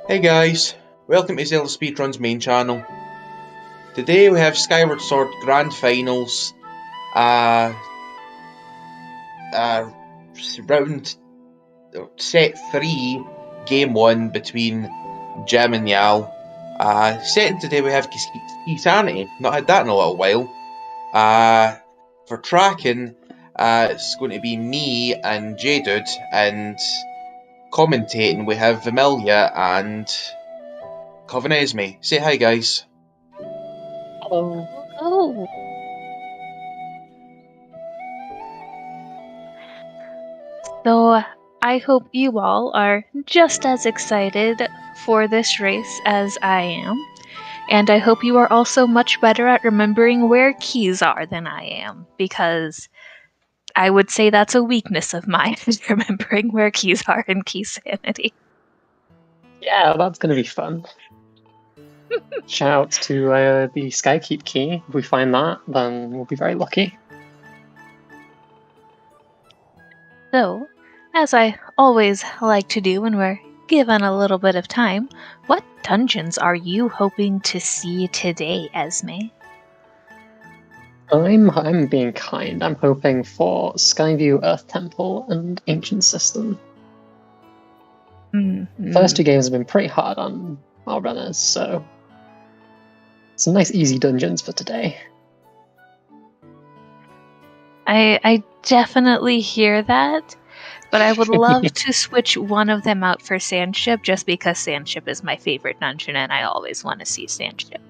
Hey guys, welcome to ZeldaSpeedRuns main channel. Today we have Skyward Sword Grand Finals, uh, round set 3, game 1 between Jim and Yal. Second today we have Sanity, not had that in a little while. For tracking, it's going to be me and J-Dude, and commentating we have Vermilia and Covenesme. Say hi guys. Hello. Oh. So I hope you all are just as excited for this race as I am. And I hope you are also much better at remembering where keys are than I am, because I would say that's a weakness of mine, is remembering where keys are in Key Sanity. Yeah, that's going to be fun. Shout out to the Skykeep key. If we find that, then we'll be very lucky. So, as I always like to do when we're given a little bit of time, what dungeons are you hoping to see today, Esme? I'm being kind. I'm hoping for Skyview, Earth Temple, and Ancient System. Mm-hmm. First two games have been pretty hard on our runners, so some nice easy dungeons for today. I definitely hear that, but I would love to switch one of them out for Sandship, just because Sandship is my favorite dungeon and I always want to see Sandship.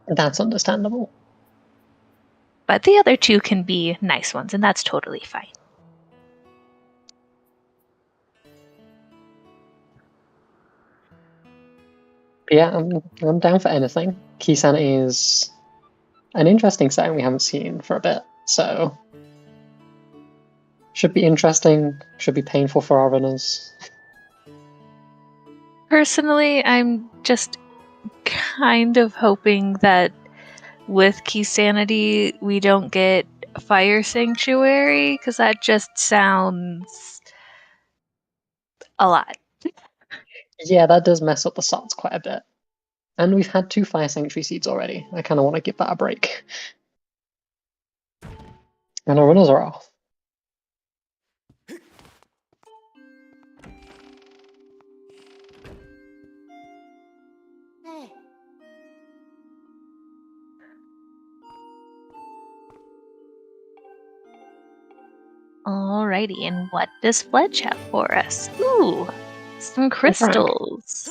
That's understandable. But the other two can be nice ones, and that's totally fine. Yeah, I'm down for anything. Key Sanity is an interesting setting we haven't seen for a bit, so should be interesting, should be painful for our runners. Personally, I'm just kind of hoping that with Key Sanity we don't get Fire Sanctuary, because that just sounds a lot. Yeah, that does mess up the slots quite a bit. And we've had 2 Fire Sanctuary seeds already. I kind of want to give that a break. And our runners are off. Alrighty, and what does Fledge have for us? Ooh, some crystals.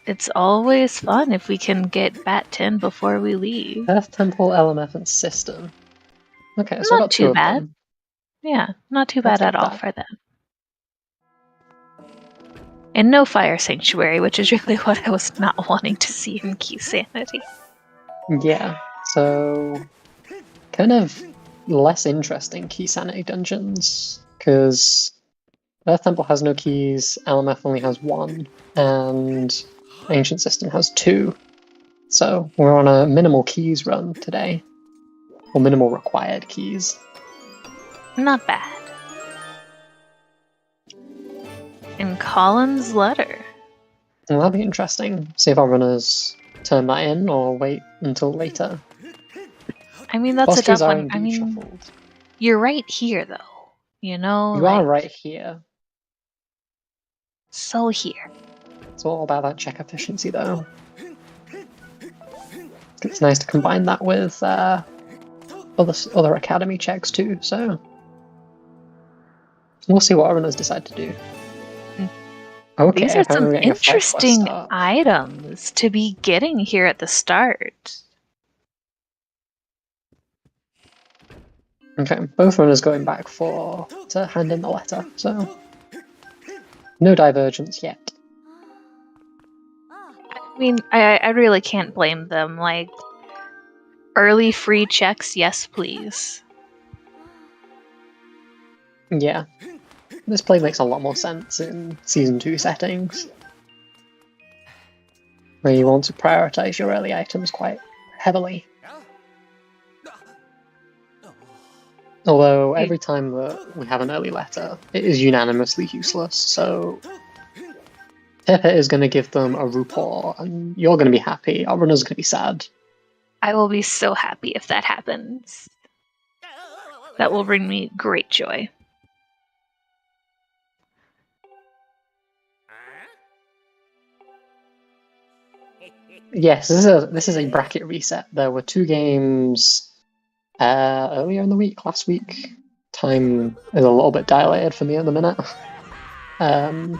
It's always fun if we can get Bat 10 before we leave. Earth Temple, LMF, and System. Okay, so I Not got 2 too of bad. them. Yeah, not too Let's bad at take all that. for them. And no Fire Sanctuary, which is really what I was not wanting to see in Key Sanity. Yeah, so kind of less interesting Key Sanity dungeons, because Earth Temple has no keys, LMF only has 1, and Ancient System has 2. So we're on a minimal keys run today, or minimal required keys. Not bad. And Colin's letter. Well, that'll be interesting. See if our runners turn that in or wait until later. I mean, that's Boss a tough keys are one. indeed I mean, shuffled. you're right here, though. You know, You are right here. So here. It's all about that check efficiency, though. It's nice to combine that with other academy checks too. So we'll see what our runners decide to do. Okay, These are some we're getting a 5 quest interesting start. items to be getting here at the start. Okay, both runners going back to hand in the letter, so no divergence yet. I mean, I really can't blame them. Like, early free checks, yes please. Yeah, this play makes a lot more sense in Season 2 settings, where you want to prioritize your early items quite heavily. Although every time that we have an early letter, it is unanimously useless, so Tepe is going to give them a RuPaul, and you're going to be happy. Our runner's going to be sad. I will be so happy if that happens. That will bring me great joy. Yes, this is a bracket reset. There were 2 games earlier in the week, last week. Time is a little bit dilated for me at the minute. And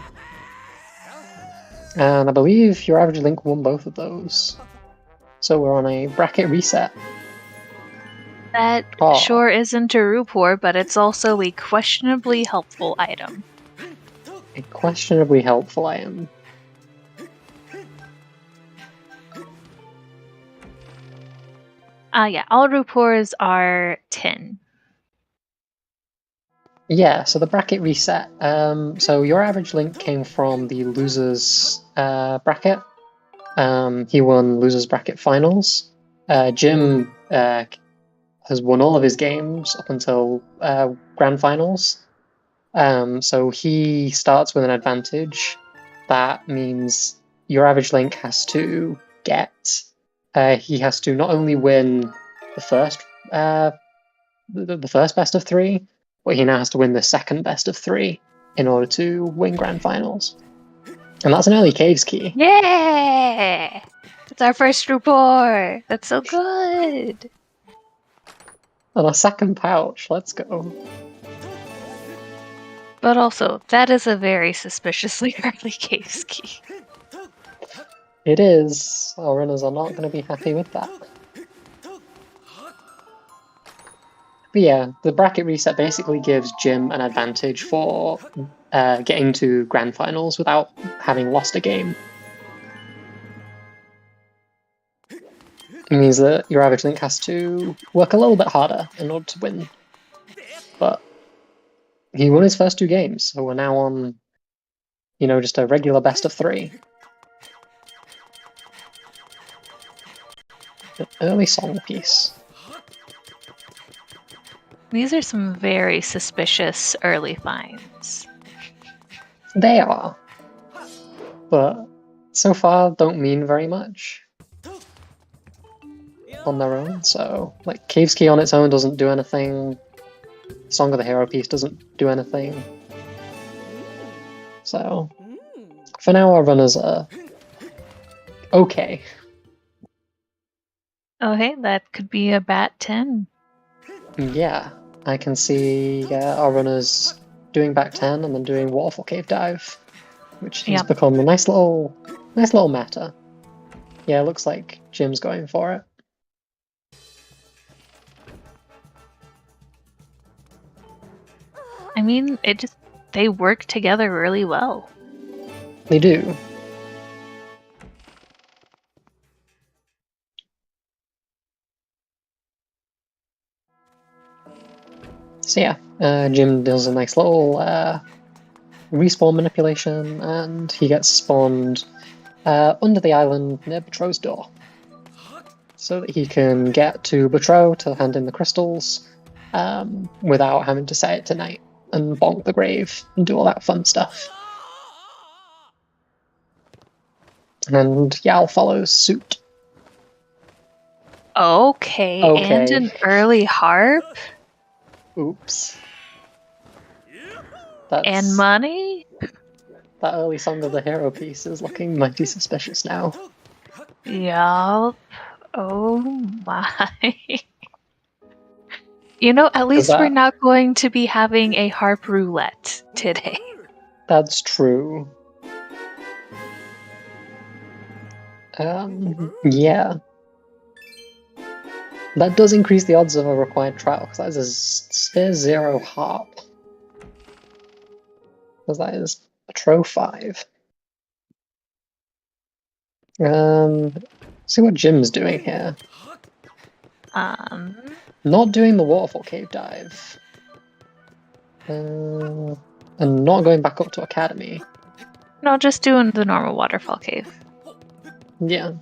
I believe Your Average Link won both of those. So we're on a bracket reset. That sure isn't a Rupor, but it's also a questionably helpful item. A questionably helpful item. Yeah, all Rupors are 10. Yeah, so the bracket reset. So Your Average Link came from the losers bracket. He won losers bracket finals. Jim has won all of his games up until grand finals. So he starts with an advantage. That means Your Average Link has to get. He has to not only win the first best of 3, but he now has to win the second best of 3 in order to win grand finals. And that's an early Caves key. Yeah! It's our first Rupor! That's so good! And our second pouch, let's go. But also, that is a very suspiciously early Caves key. It is. Our runners are not going to be happy with that. But yeah, the bracket reset basically gives Jim an advantage for getting to grand finals without having lost a game. It means that Your Average Link has to work a little bit harder in order to win. But he won his first 2 games, so we're now on, just a regular best of 3. An early song piece. These are some very suspicious early finds. They are. But so far don't mean very much on their own. So, like, Caves Key on its own doesn't do anything. Song of the Hero piece doesn't do anything. So, for now, our runners are okay. Okay, that could be a bat 10. Yeah, I can see our runners doing back 10 and then doing Waterfall Cave Dive, which has become a nice little meta. Yeah, it looks like Jim's going for it. I mean, they work together really well. They do. So yeah, Jim does a nice little respawn manipulation, and he gets spawned under the island near Betrow's door, so that he can get to Betrow to hand in the crystals without having to set it to night and bonk the grave and do all that fun stuff. And Yal follows suit. Okay, and an early harp? Oops. And money? That early Song of the Hero piece is looking mighty suspicious now. Yup. Oh my. At least we're not going to be having a harp roulette today. That's true. Yeah. That does increase the odds of a required trial, because that is a Sphere 0 harp. Because that is a Tro 5. See what Jim's doing here. Not doing the Waterfall Cave Dive. And not going back up to Academy. No, just doing the normal Waterfall Cave. Yeah.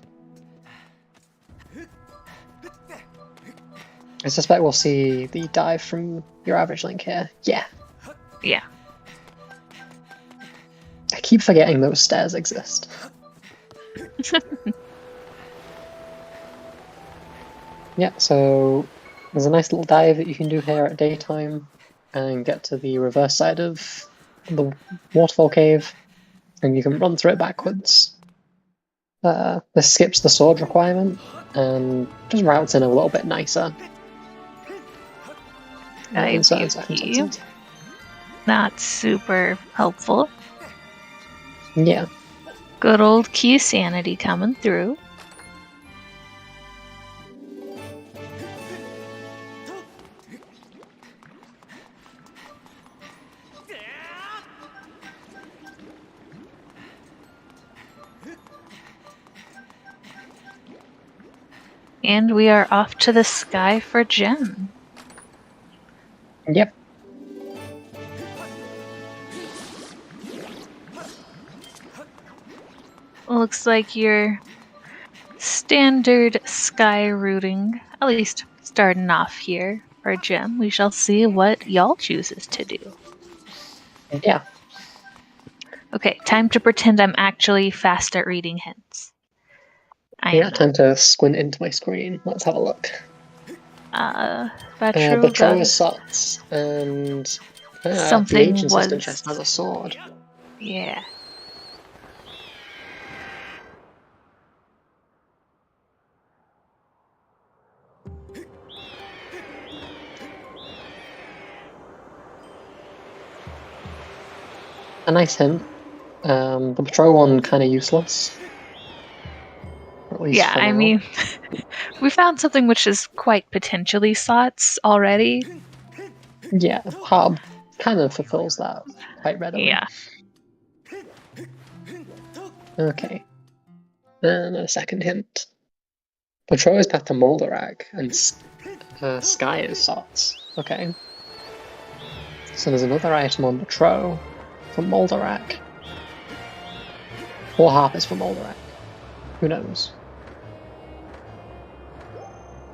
I suspect we'll see the dive from Your Average Link here. Yeah. Yeah. keep forgetting those stairs exist. Yeah, so there's a nice little dive that you can do here at daytime and get to the reverse side of the waterfall cave, and you can run through it backwards. This skips the sword requirement and just routes in a little bit nicer. In certain circumstances. Not super helpful. Yeah. Good old key sanity coming through. And we are off to the sky for gem. Yep. Looks like your standard sky routing, at least starting off here for gem. We shall see what y'all chooses to do. Yeah. Okay, time to pretend I'm actually fast at reading hints. Time to squint into my screen. Let's have a look. Betrow is sots, and something the ancient was... system chest has a sword. Yeah. A nice hint. The Betrow one kind of useless. Yeah, I mean, we found something which is quite potentially sots already. Yeah, Hob kind of fulfills that quite readily. Yeah. Okay. And a second hint. Betrow is path to Moldarag, and Sky is sots. Okay. So there's another item on Betrow from Moldarag. Or Harp is from Moldarag. Who knows?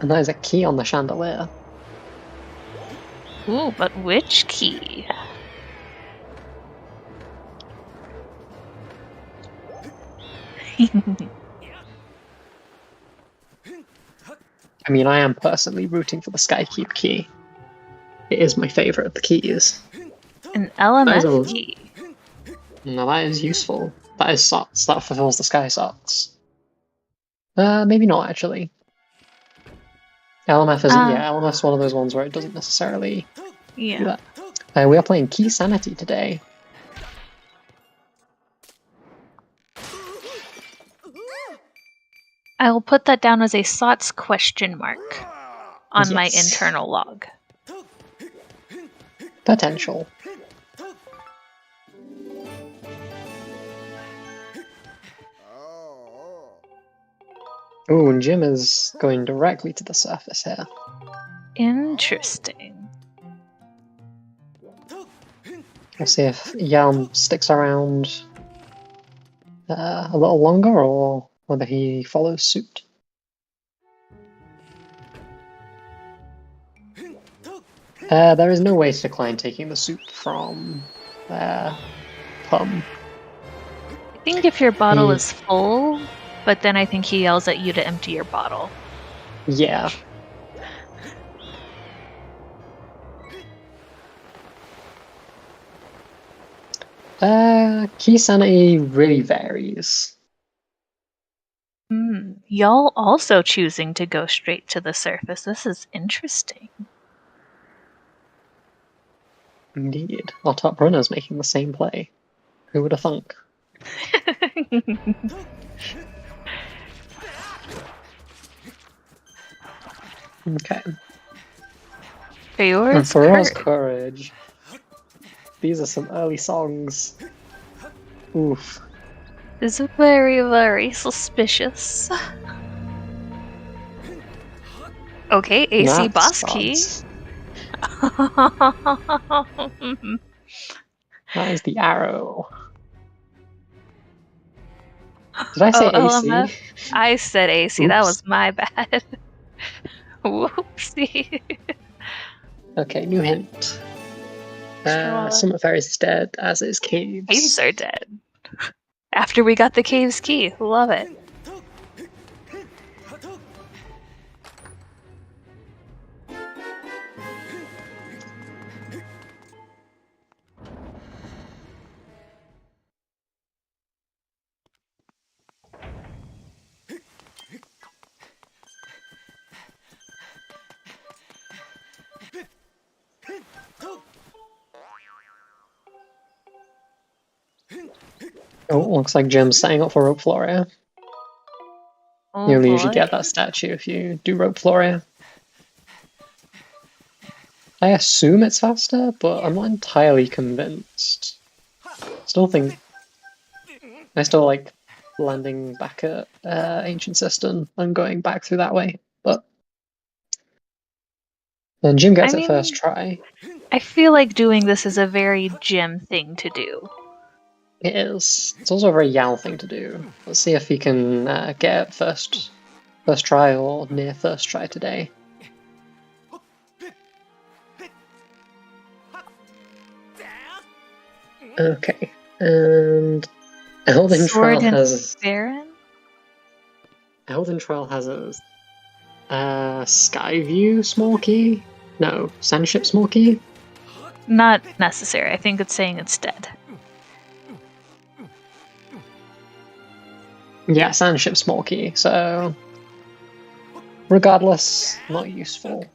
And there's a key on the chandelier. Ooh, but which key? I mean, I am personally rooting for the Skykeep key. It is my favourite of the keys. An LMF key. No, that is useful. That is sots. That fulfills the Sky sots. Maybe not, actually. LMF isn't, LMF's one of those ones where it doesn't necessarily do that. We are playing Key Sanity today. I will put that down as a sots question mark on my internal log. Potential. Ooh, and Jim is going directly to the surface here. Interesting. We'll see if Yalm sticks around a little longer, or whether he follows suit. There is no way to decline taking the soup from Plum. I think if your bottle is full, but then I think he yells at you to empty your bottle. Yeah. Key sanity really varies. Y'all also choosing to go straight to the surface. This is interesting. Indeed. Our top runner's making the same play. Who would have thunk? Okay. And Feroz Courage. These are some early songs. Oof. This is very, very suspicious. Okay, AC boss key. That is the arrow. Did I say AC? LMF? I said AC. Oops. That was my bad. Whoopsie. Okay, new hint. Summit Fairies is dead, as is Caves. Caves are dead. After we got the cave's key. Love it. Oh, looks like Jim's setting up for Rope Floria. Oh, You only usually boy. get that statue if you do Rope Floria. I assume it's faster, but I'm not entirely convinced. I still like landing back at Ancient Cistern and going back through that way, but then Jim gets it first try. I feel like doing this is a very Jim thing to do. It is. It's also a very Yao thing to do. Let's see if he can get it first try or near first try today. Okay, and Elden Trial has a Skyview small key? No, Sandship small key? Not necessary. I think it's saying it's dead. Yeah, Sandship small key, so regardless, not useful.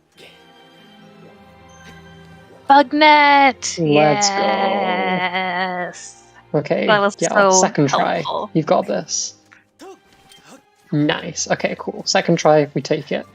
Bugnet! Let's yes! go. Okay, That was so second try. helpful. You've got this. Nice. Okay, cool. Second try, we take it.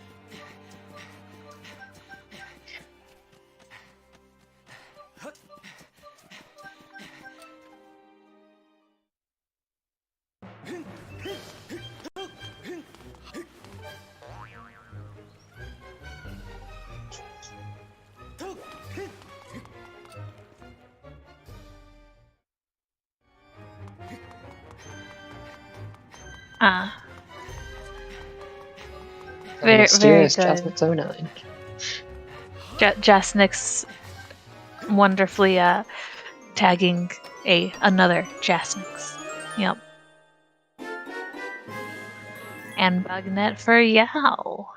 Very Mysterious good. Jasmine 09. Jasnix wonderfully tagging another Jasnix. Yep. And Bugnet for Yao.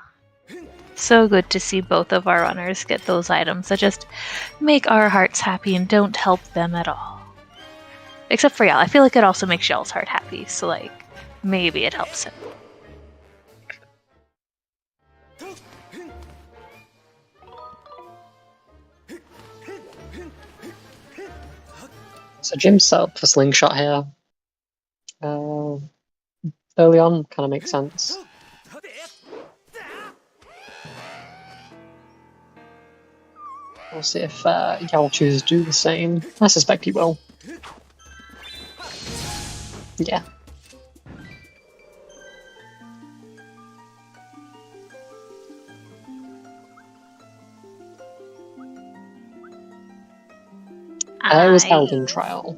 So good to see both of our runners get those items that just make our hearts happy and don't help them at all. Except for Yao. I feel like it also makes Yao's heart happy, so like maybe it helps him. So Jim's set up for Slingshot here. Early on, kind of makes sense. We'll see if Yao chooses to do the same. I suspect he will. Yeah. It was Elden Trial.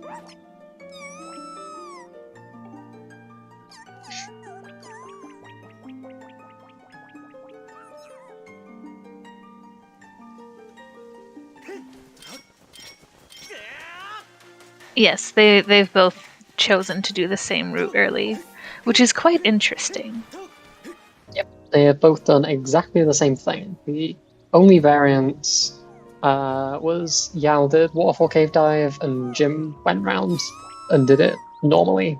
Yes, they've both chosen to do the same route early, which is quite interesting. Yep, they have both done exactly the same thing. The only variance was Yao did Waterfall Cave Dive, and Jim went round and did it normally.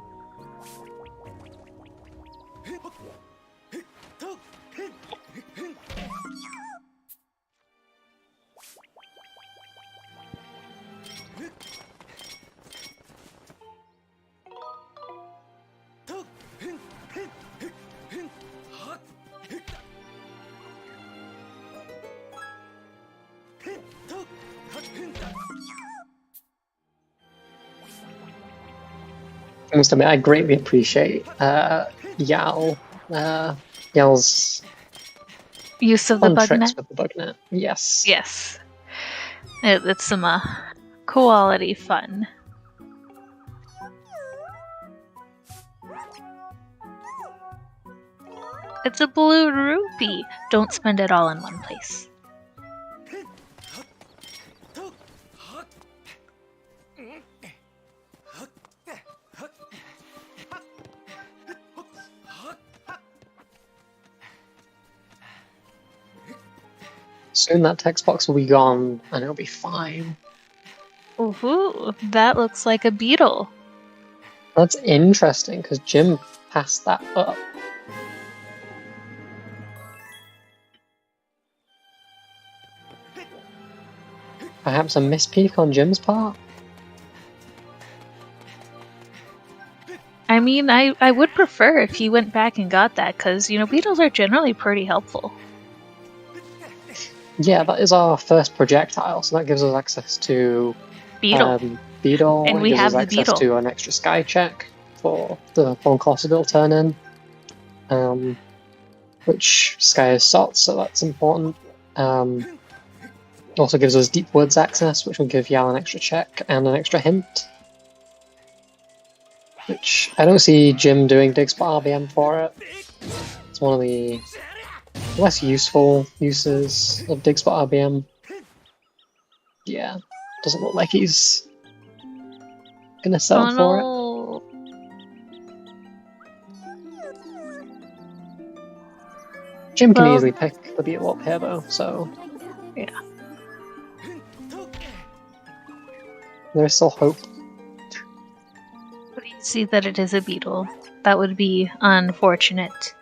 I must admit, I greatly appreciate Yao's use of the fun tricks Bugnet. with the Bugnet. Yes. Yes, it's some quality fun. It's a blue rupee. Don't spend it all in one place. Soon that text box will be gone, and it'll be fine. Ooh, that looks like a beetle. That's interesting, because Jim passed that up. Perhaps a mispeak on Jim's part? I mean, I would prefer if he went back and got that, because, you know, beetles are generally pretty helpful. Yeah, that is our first projectile, so that gives us access to Beetle. And it we gives have us the access beetle. to an extra sky check for the phone Colossus turn-in, which Sky is SOT, so that's important. Also gives us Deep Woods access, which will give Yal an extra check and an extra hint. Which I don't see Jim doing Dig Spot RBM for it. It's one of the less useful uses of Dig Spot RBM. Yeah, doesn't look like he's gonna settle for it. Jim can easily pick the beetle up here though, so yeah. There's still hope. But you see that it is a beetle. That would be unfortunate.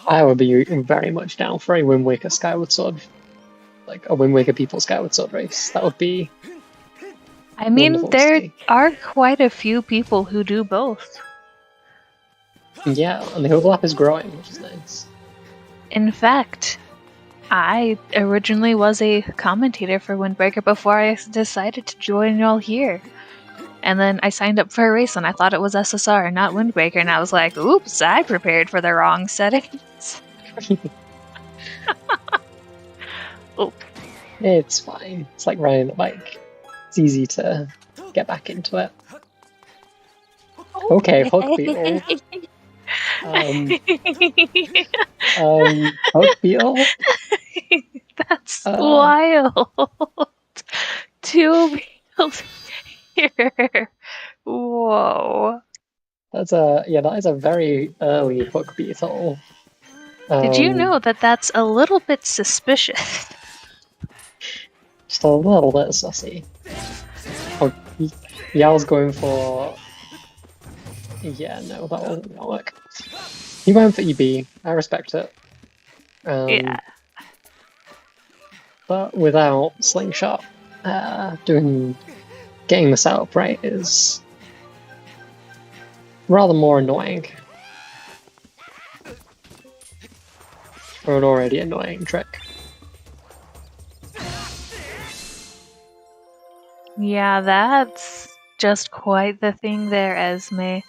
I would be very much down for a Wind Waker Skyward Sword, like a Wind Waker People Skyward Sword race. That would be. I mean, there are quite a few people who do both. Yeah, and the overlap is growing, which is nice. In fact, I originally was a commentator for Windbreaker before I decided to join y'all here. And then I signed up for a race and I thought it was SSR, not Windbreaker, and I was like, oops, I prepared for the wrong settings. Oh. It's fine. It's like riding a bike. It's easy to get back into it. Okay, Hook Beetle. Hook Beetle? That's wild. Two beetles here. Whoa. That is a very early Hook Beetle. Did you know that that's a little bit suspicious? Just a little bit sussy. Oh, Yal's going for... Yeah, no, that wasn't gonna work. He went for EB. I respect it. Yeah. But without Slingshot, getting the setup right is rather more annoying. For an already annoying trick. Yeah, that's just quite the thing there, Esme.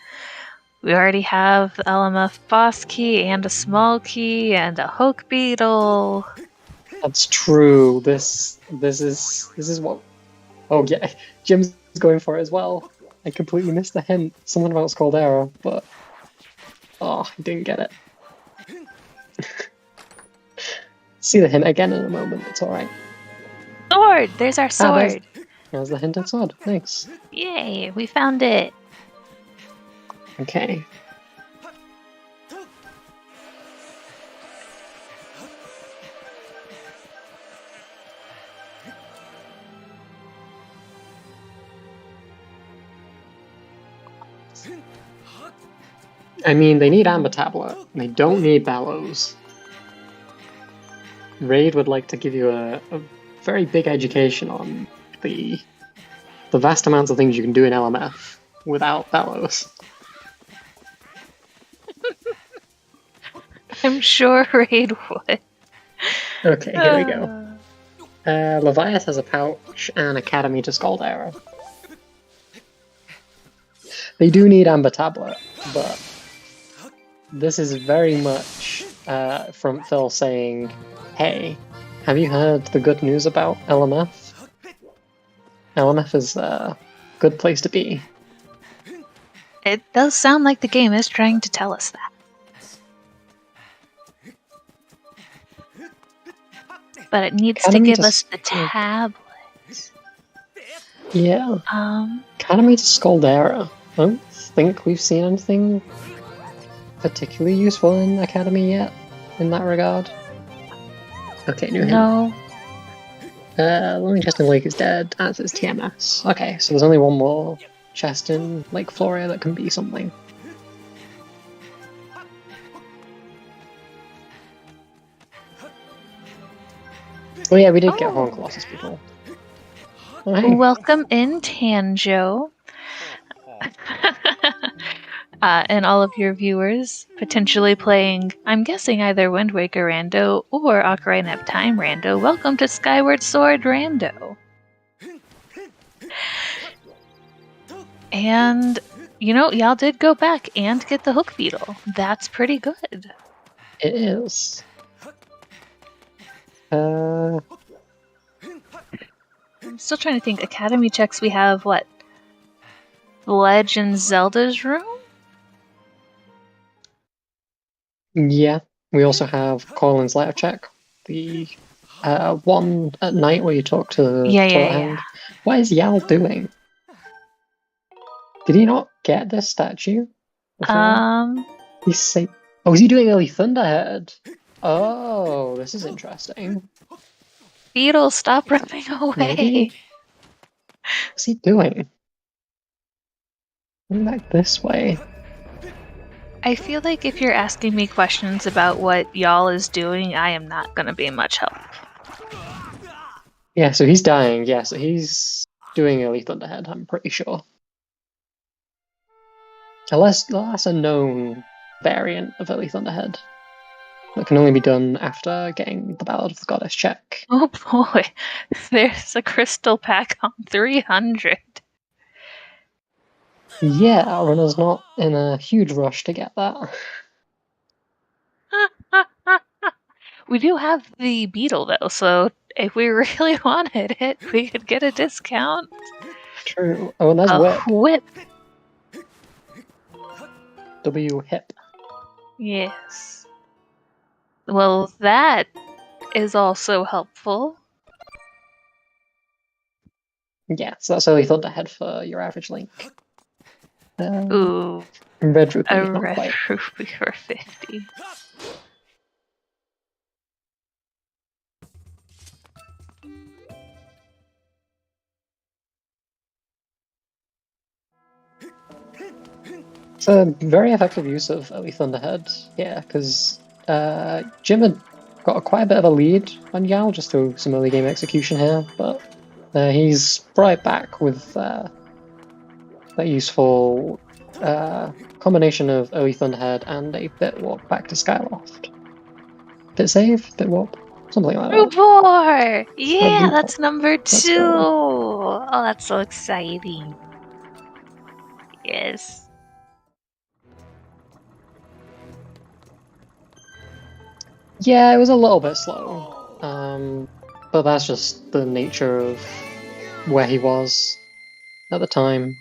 We already have the LMF boss key and a small key and a Hook Beetle. That's true. This is what. Oh yeah, Jim's going for it as well. I completely missed the hint. Something about Scaldera, but I didn't get it. See the hint again in a moment. It's all right. Sword. There's our sword. There's the hint of sword. Thanks. Yay! We found it. Okay. I mean, they need Amber Tablet. They don't need Bellows. Raid would like to give you a very big education on the vast amounts of things you can do in LMF without Bellows. I'm sure Raid would. Okay, here we go. Leviath has a pouch and Academy to Scaldera. They do need Amber Tablet, but this is very much from Phil saying, hey, have you heard the good news about LMF? LMF is a good place to be. It does sound like the game is trying to tell us that. But it needs to give us the tablet. Yeah. Academy to Scaldera. I don't think we've seen anything particularly useful in Academy yet, in that regard. Okay, new hint. No. Lonely Chest in Lake is dead, as is TMS. Okay, so there's only one more chest in Lake Floria that can be something. Oh yeah, we did get Horn Colossus people. Oh, hey. Welcome in, Tanjo. And all of your viewers potentially playing, I'm guessing either Wind Waker Rando or Ocarina of Time Rando. Welcome to Skyward Sword Rando. And, you know, y'all did go back and get the Hook Beetle. That's pretty good. It is. I'm still trying to think. Academy checks, we have, what? Legend Zelda's room? Yeah. We also have Coilin's letter check. The one at night where you talk to the toilet hand. What is Yal doing? Did he not get this statue before? He's saying, oh, is he doing early Thunderhead? Oh, this is interesting. Beetle, stop running away. Maybe? What's he doing? Going back this way. I feel like if you're asking me questions about what y'all is doing, I am not going to be much help. Yeah, so he's dying. Yeah, so he's doing early Thunderhead, I'm pretty sure. Unless that's a known variant of early Thunderhead that can only be done after getting the Ballad of the Goddess check. Oh boy, there's a crystal pack on 300. Yeah, our runner's not in a huge rush to get that. We do have the beetle though, so if we really wanted it, we could get a discount. True. Oh, and there's Whip. W hip. Yes. Well, that is also helpful. Yeah, so that's early Thunderhead for your average link. Ooh. Red Rupee, a not red quite. Rupee for 50. It's a very effective use of early Thunderhead, yeah, because Jim had got quite a bit of a lead on Yao just through some early game execution here, but he's right back with that useful combination of early Thunderhead and a bit warp back to Skyloft. Bit save, bit warp, something like that. Rupor! Yeah, that's number 2! Oh, that's so exciting. Yes. Yeah, it was a little bit slow, but that's just the nature of where he was at the time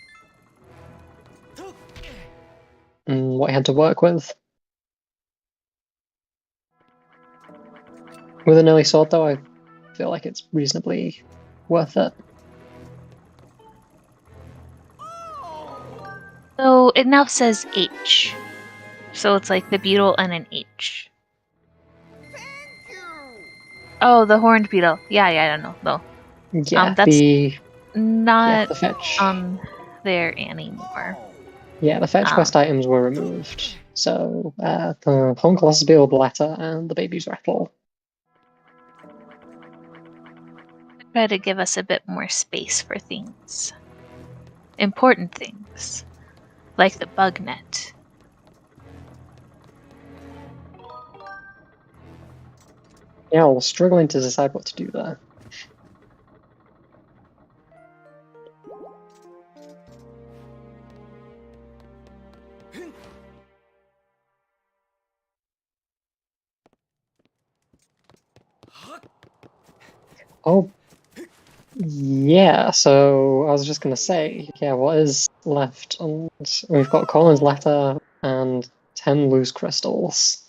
and what he had to work with. With an early sword, though, I feel like it's reasonably worth it. So it now says H. So it's like the beetle and an H. Oh, the horned beetle. Yeah, I don't know though. Yeah, that's not the fetch on there anymore. Yeah, the fetch quest items were removed. So the Horn Colossus Beetle Letter and the Baby's Rattle. Try to give us a bit more space for things. Important things. Like the bug net. Yeah, I was struggling to decide what to do there. Oh, yeah, so I was just going to say, yeah, what is left? And we've got Colin's Letter and 10 loose crystals.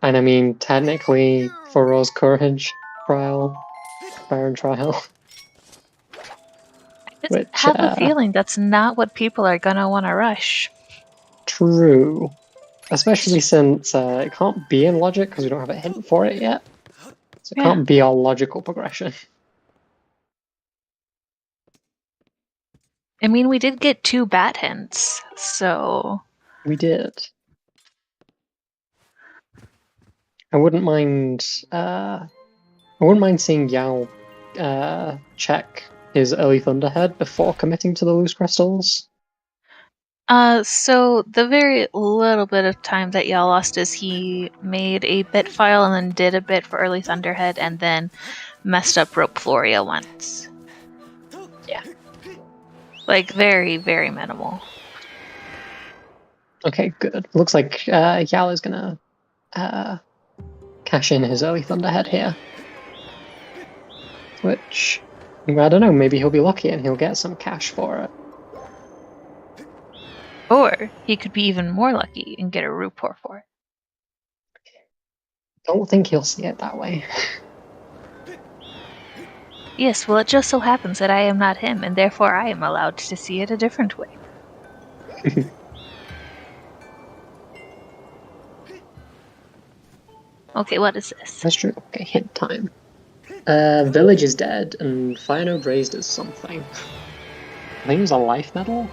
And I mean, technically, for Rose Courage trial, Baron trial. Just Which, have a feeling that's not what people are gonna want to rush. True. Especially since it can't be in logic because we don't have a hint for it yet. So it can't be our logical progression. I mean, we did get 2 bat hints, so... We did. I wouldn't mind seeing Yao check his early Thunderhead before committing to the loose crystals. So the very little bit of time that Yao lost is he made a bit file and then did a bit for early Thunderhead and then messed up Rope Floria once. Yeah. Like, very, very minimal. Okay, good. Looks like Yao is gonna cash in his early Thunderhead here. Which, I don't know, maybe he'll be lucky and he'll get some cash for it. Or he could be even more lucky and get a Rupor for it. Don't think he'll see it that way. Yes, well, it just so happens that I am not him, and therefore I am allowed to see it a different way. Okay, what is this? That's true. Okay, hint time. Village is dead, and Fire Node raised as something. I think it was a life medal,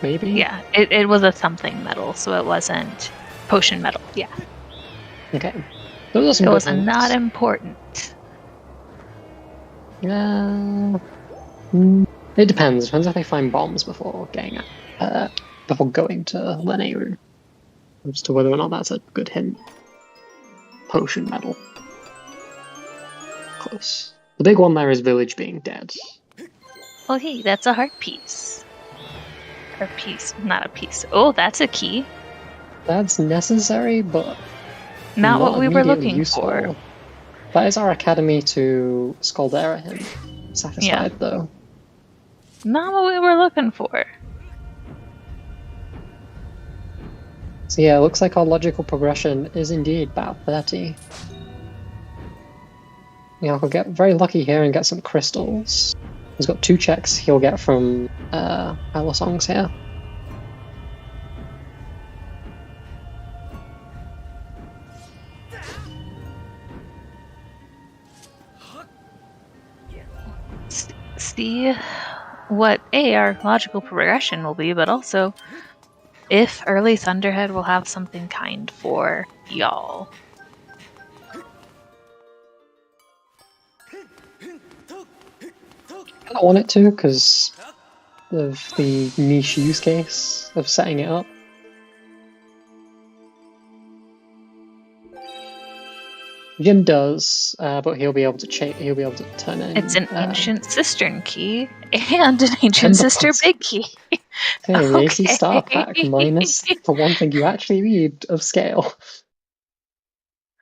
maybe? Yeah, it was a something medal, so it wasn't potion medal, yeah. Okay. Those are some It good was hints. not important. It depends. Depends if they find bombs before before going to Leneru. As to whether or not that's a good hint. Potion medal. Close. The big one there is village being dead. Oh, hey, that's a heart piece. Or piece, not a piece. Oh, that's a key. That's necessary, but Not what we were immediately looking useful. for. That is our academy to Scaldera him. Satisfied though. Not what we were looking for. So yeah, it looks like our logical progression is indeed about 30. Yeah, he'll get very lucky here and get some crystals. He's got 2 checks he'll get from Isla Songs here. See what our logical progression will be, but also if early Thunderhead will have something kind for y'all. I don't want it to because of the niche use case of setting it up. Jim does, but he'll be able to turn in. It's an ancient cistern key and an ancient sister big key. Okay, the AC star pack minus the one thing you actually need of scale.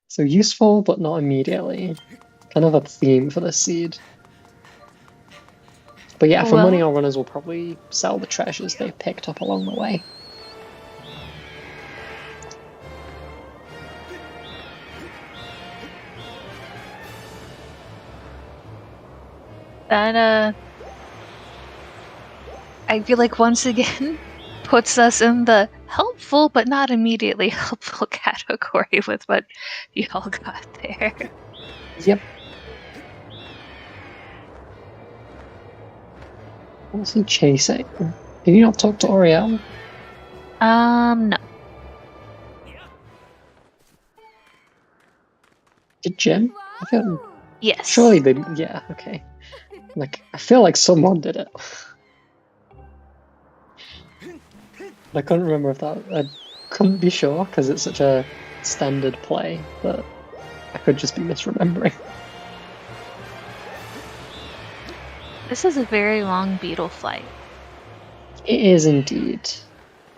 So useful, but not immediately. Kind of a theme for this seed. But yeah, for money, our runners will probably sell the treasures they picked up along the way. That, I feel like once again puts us in the helpful but not immediately helpful category with what y'all got there. Yep. What's he chasing? Did you not talk to Oriel? No. Did Jim? I feel... Yes. Surely they... Yeah, okay. Like, I feel like someone did it. I couldn't remember if that... I couldn't be sure, because it's such a standard play, but I could just be misremembering. This is a very long beetle flight. It is indeed.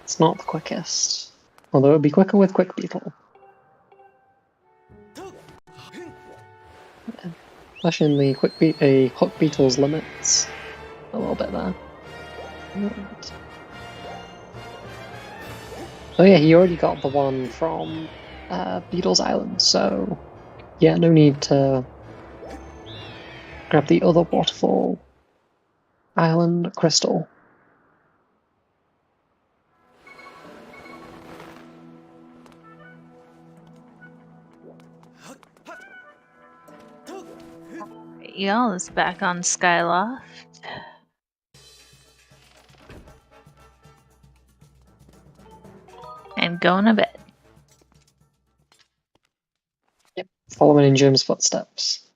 It's not the quickest. Although it would be quicker with Quick Beetle. Especially in the Hook Beetle's limits. A little bit there. Right. Oh yeah, he already got the one from Beetle's Island, so yeah, no need to grab the other waterfall Island Crystal. Y'all is back on Skyloft. And going to bed. Yep, following in Jim's footsteps.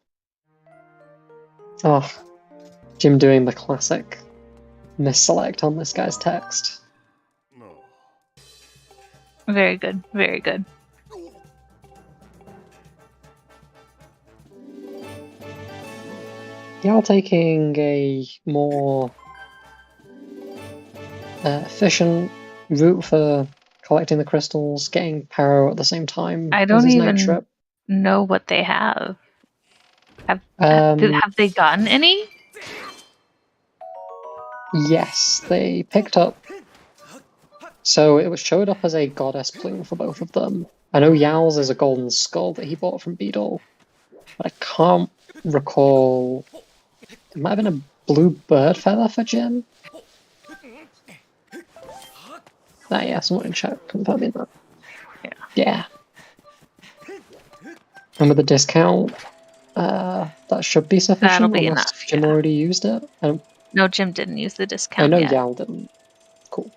Oh, Jim doing the classic misselect on this guy's text. Very good, very good. Y'all taking a more efficient route for collecting the crystals, getting Paro at the same time. I don't as his even night trip. know what they have. Have they gotten any? Yes, they picked up. So it was showed up as a goddess plume for both of them. I know Yow's is a golden skull that he bought from Beedle, but I can't recall. It might have been a blue bird feather for Jim. Yeah, someone in chat confirming that. Yeah. And with the discount, that should be sufficient. That'll be unless enough. Jim already used it. No, Jim didn't use the discount. I know yet. Yow didn't. Cool.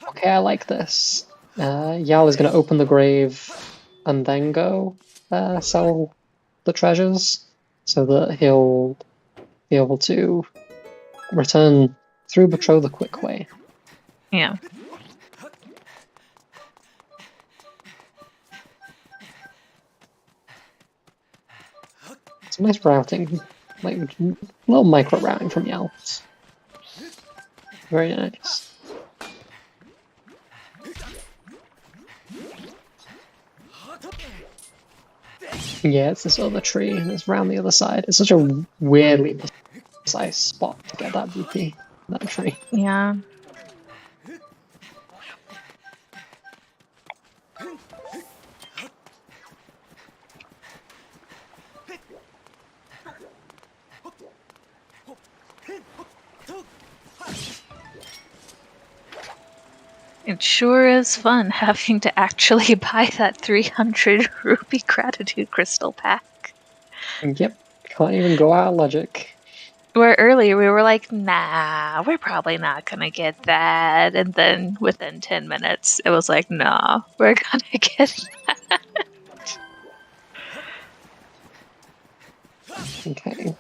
Okay, I like this. Yal is going to open the grave and then go sell the treasures so that he'll be able to return through Betro the quick way. Yeah. Some nice routing, like little micro routing from Yal. Very nice. Yeah, it's this other tree, and it's round the other side. It's such a weirdly precise spot to get that VP, that tree. Yeah. It sure is fun having to actually buy that 300 rupee gratitude crystal pack. Yep, can't even go out of logic. Where earlier we were like, nah, we're probably not gonna get that. And then within 10 minutes, it was like, nah, we're gonna get that. Okay.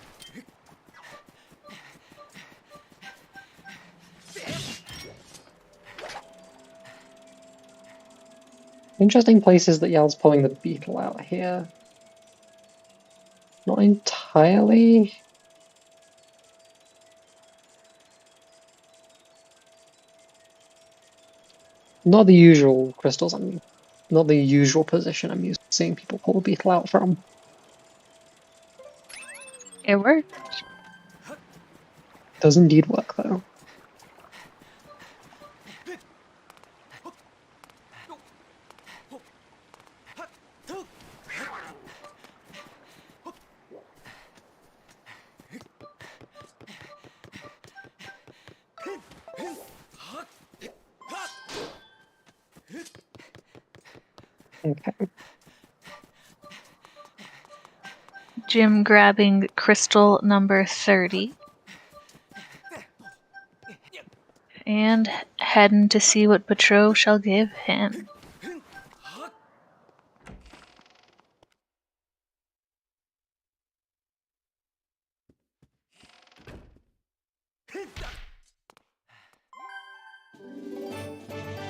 Interesting places that Yal's pulling the beetle out here. Not entirely. Not the usual crystals, not the usual position I'm used to seeing people pull the beetle out from. It worked. Does indeed work, though. Okay. Jim grabbing crystal number 30. And heading to see what Petro shall give him.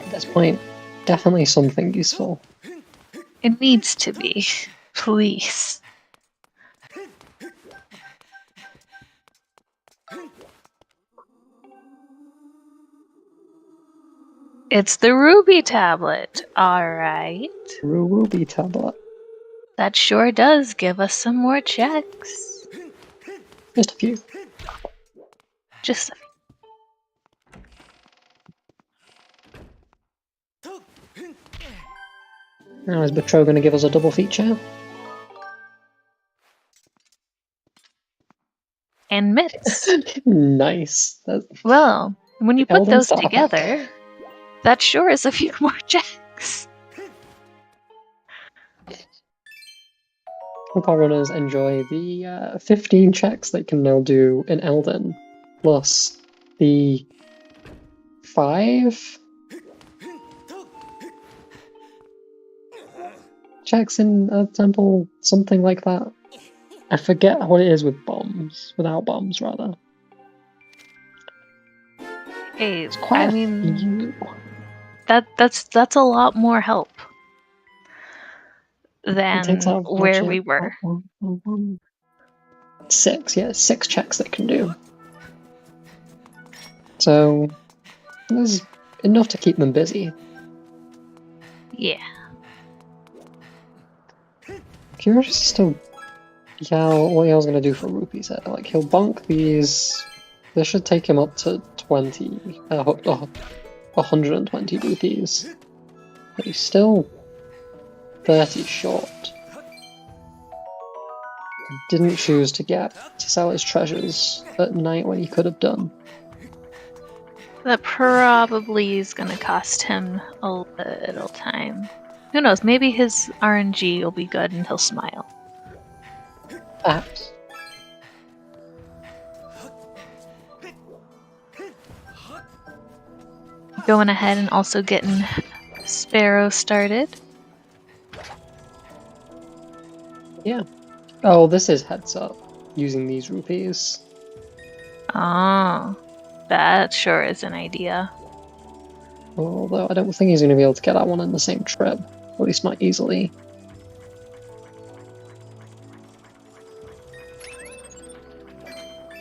At this point, definitely something useful. It needs to be. Please. It's the ruby tablet. Alright. Ruby tablet. That sure does give us some more checks. Just a few. Just Now is Betro going to give us a double feature? and mitts. Nice. Well, when you put Elden those Star. together, that sure is a few more checks. Hope our runners enjoy the 15 checks they can now do in Elden, plus the 5 checks in a temple, something like that. I forget what it is with bombs, without bombs rather. Hey, It's quite I a mean, few. that's a lot more help It than takes out of where budget. we were. 6, yeah, 6 checks they can do. So there's enough to keep them busy. Yeah. Curious as to what Yal's gonna do for rupees here. Like, he'll bunk these. This should take him up to 120 rupees. But he's still 30 short. Didn't choose to sell his treasures at night when he could have done. That probably is going to cost him a little time. Who knows? Maybe his RNG will be good and he'll smile. Perhaps. Going ahead and also getting Sparrow started. Yeah. Oh, this is heads up. Using these rupees. Oh, that sure is an idea. Although I don't think he's going to be able to get that one in the same trip. At least not easily.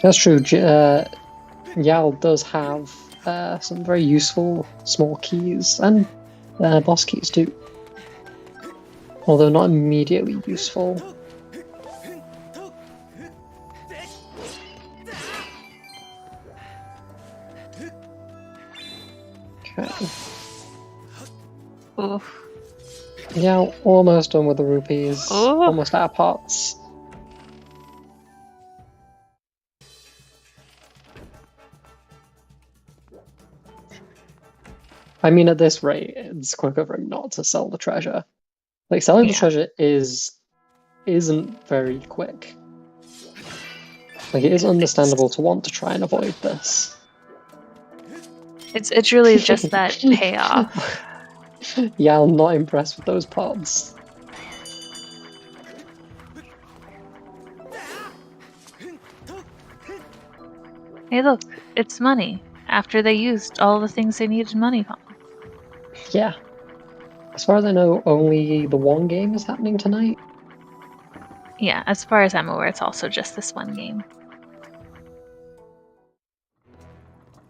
That's true. Yal does have some very useful small keys, and boss keys too. Although not immediately useful. Okay. Oof. Yeah, almost done with the rupees. Oh. Almost out of pots. I mean, at this rate, it's quicker for him not to sell the treasure. Like, selling the treasure isn't very quick. Like, it is understandable to want to try and avoid this. It's really just that payoff. Yeah, I'm not impressed with those pods. Hey, look, it's money. After they used all the things they needed money on. Yeah. As far as I know, only the one game is happening tonight. Yeah, as far as I'm aware, it's also just this one game.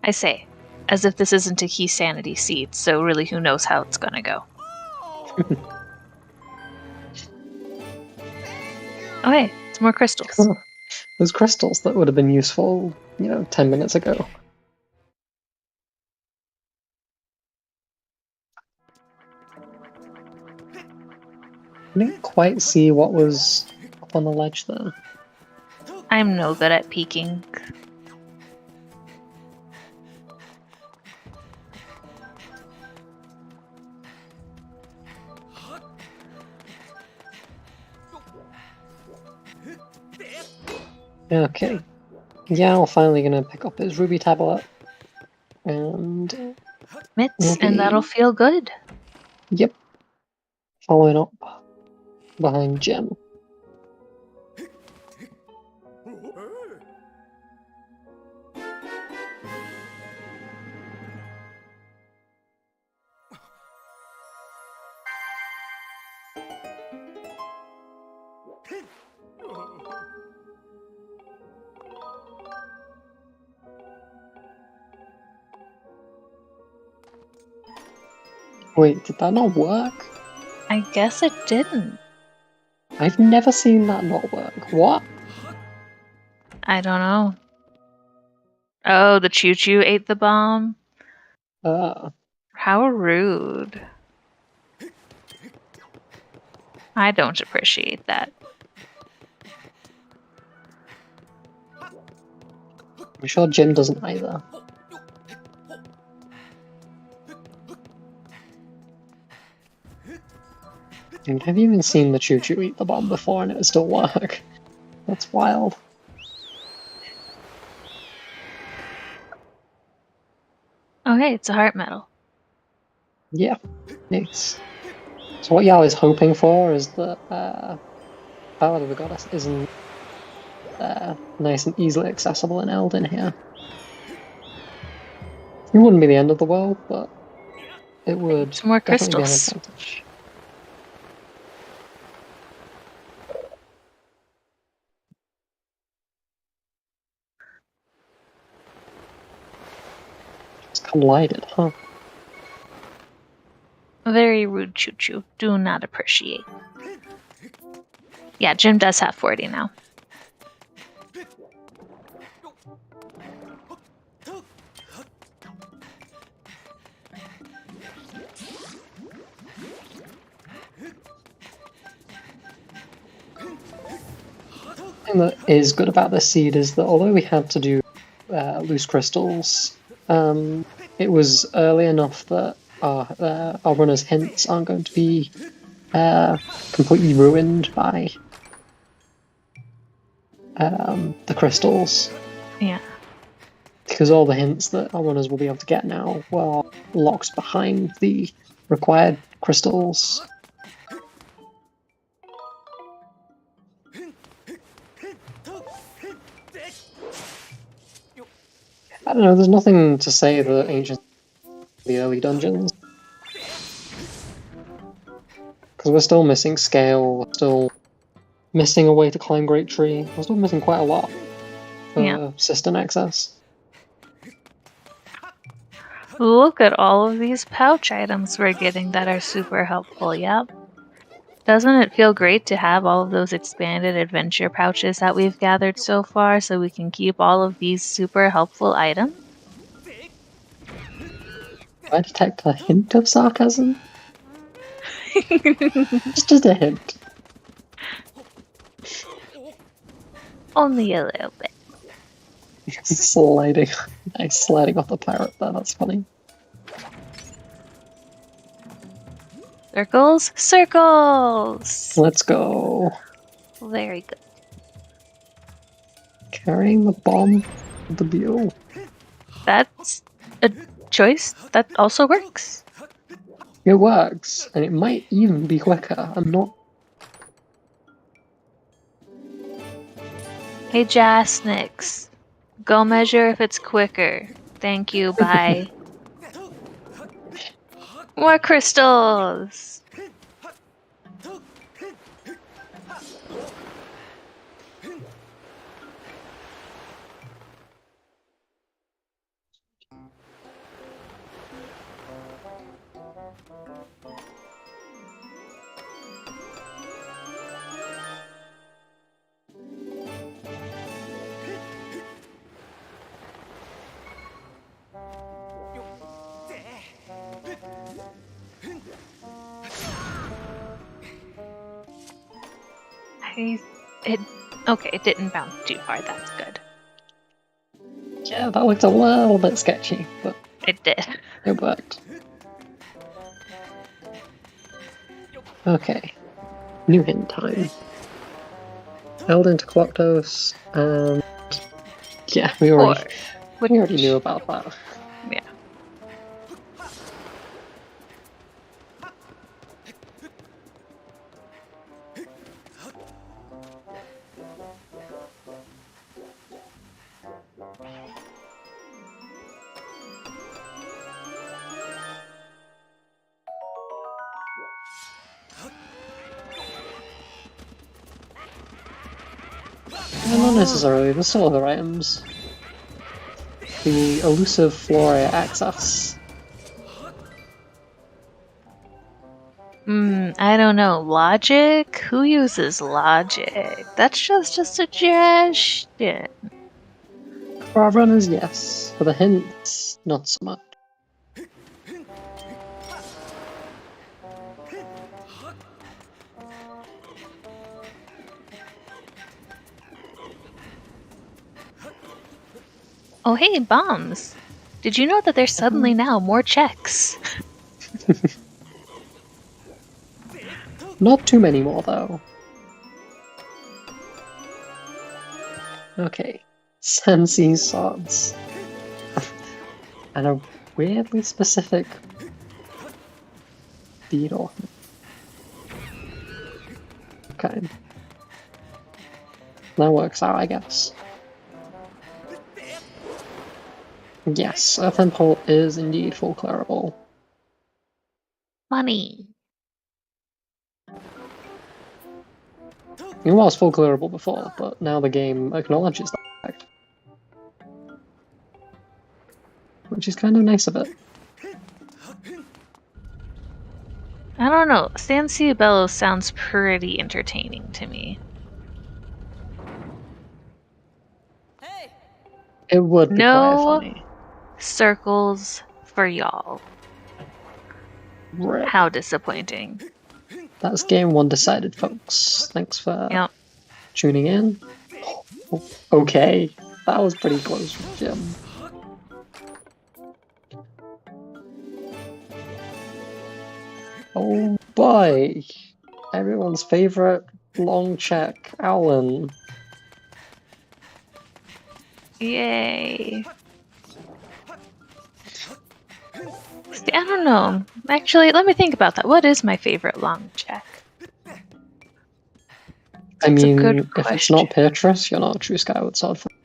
I say, as if this isn't a key sanity seed, so really who knows how it's gonna go. Oh hey, it's more crystals. Those crystals that would have been useful, 10 minutes ago. I didn't quite see what was up on the ledge there. I'm no good at peeking. Okay. Yeah, I'm finally gonna pick up his ruby tablet. And Mitts, and that'll feel good. Yep. Following up behind Gem. Wait, did that not work? I guess it didn't. I've never seen that not work. What? I don't know. Oh, the choo-choo ate the bomb? How rude. I don't appreciate that. I'm sure Jim doesn't either. I mean, have you even seen the choo-choo eat the bomb before and it would still work? That's wild. Okay, it's a heart medal. Yeah, nice. So what Yao is hoping for is that Power of the Goddess isn't nice and easily accessible in Elden here. It wouldn't be the end of the world, but it would Some more definitely be an crystals. advantage. It's collided, huh? Very rude choo-choo. Do not appreciate. Yeah, Jim does have 40 now. The thing that is good about this seed is that although we had to do loose crystals, it was early enough that our runners' hints aren't going to be completely ruined by the crystals. Yeah. Because all the hints that our runners will be able to get now were locked behind the required crystals. I don't know, there's nothing to say that ancient the early dungeons. Because we're still missing scale, we're still missing a way to climb Great Tree, we're still missing quite a lot for Cistern access. Look at all of these pouch items we're getting that are super helpful, yep. Doesn't it feel great to have all of those expanded adventure pouches that we've gathered so far so we can keep all of these super helpful items? I detect a hint of sarcasm. Just a hint. Only a little bit. sliding off the pirate there, that's funny. Circles? Circles! Let's go. Very good. Carrying the bomb of the Beal. That's a choice that also works. It works, and it might even be quicker. I'm not. Hey Jasnix, go measure if it's quicker. Thank you, bye. More crystals! Okay, it didn't bounce too far, that's good. Yeah, that looked a little bit sketchy, but It did. it worked. Okay. New hint time. Held into Clocktos, and yeah, we already knew about that. Yeah. Not necessarily, there's still other items. The elusive Floria access. I don't know. Logic? Who uses logic? That's just a suggestion. For our runners, yes. For the hints, not so much. Oh hey, bombs! Did you know that there's suddenly now more checks? Not too many more, though. Okay. Sensi swords. And a weirdly specific beetle. Okay. That works out, I guess. Yes, Earth Temple is indeed full clearable. Money. It was full clearable before, but now the game acknowledges that fact. Which is kind of nice of it. I don't know. San Ciubello sounds pretty entertaining to me. It would be quite funny. Circles for y'all. Rip. How disappointing. That's game one decided, folks. Thanks for tuning in. Okay, that was pretty close for Jim. Oh boy, everyone's favorite long check, Alan. Yay. See, I don't know. Actually, let me think about that. What is my favorite long check? I That's a mean, good if it's question. not Petrus, you're not a true Skyward Sword fan.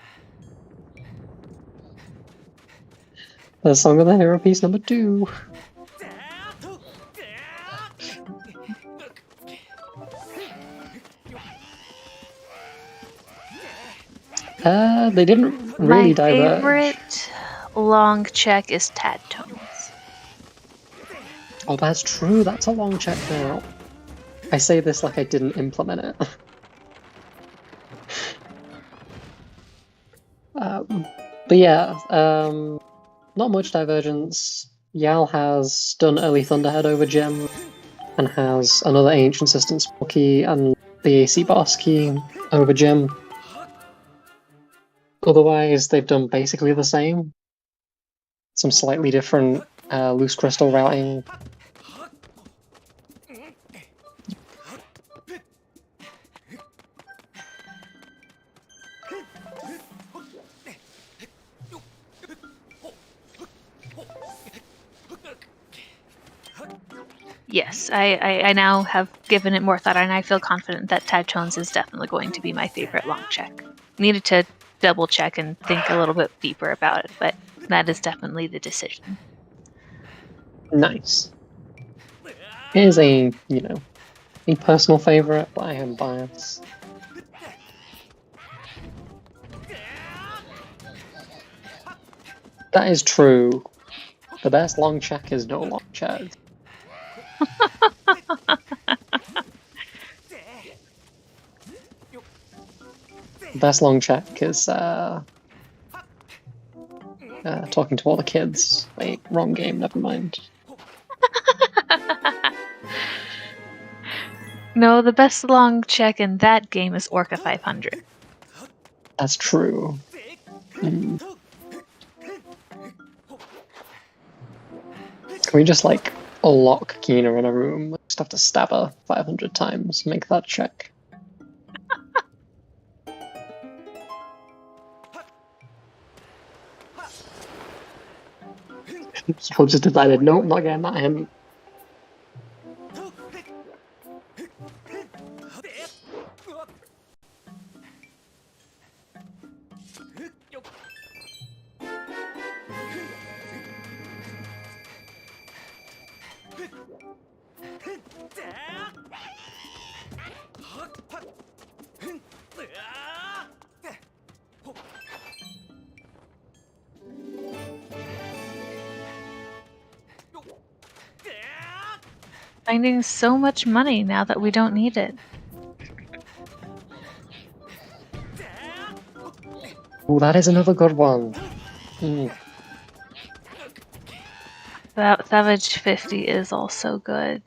The Song of the Hero piece number 2. They didn't really My diverge. favorite long check is Tad Tones. Oh, that's true. That's a long check now. I say this like I didn't implement it. But yeah, not much divergence. Yal has done early Thunderhead over Gem, and has another Ancient System Spell key and the AC boss key over Gem. Otherwise, they've done basically the same. Some slightly different loose crystal routing. Yes, I now have given it more thought, and I feel confident that Tad Tones is definitely going to be my favorite long check. Needed to double check and think a little bit deeper about it, but that is definitely the decision. Nice. It is a, a personal favorite, but I am biased. That is true. The best long check is no long check. The best long check is talking to all the kids. Wait, wrong game, never mind. No, the best long check in that game is Orca 500. That's true. Can we just lock Kina in a room? We just have to stab her 500 times, make that check. Y'all just decided, nope, not getting that hint. Finding so much money now that we don't need it. Oh, that is another good one. Mm. That Savage 50 is also good.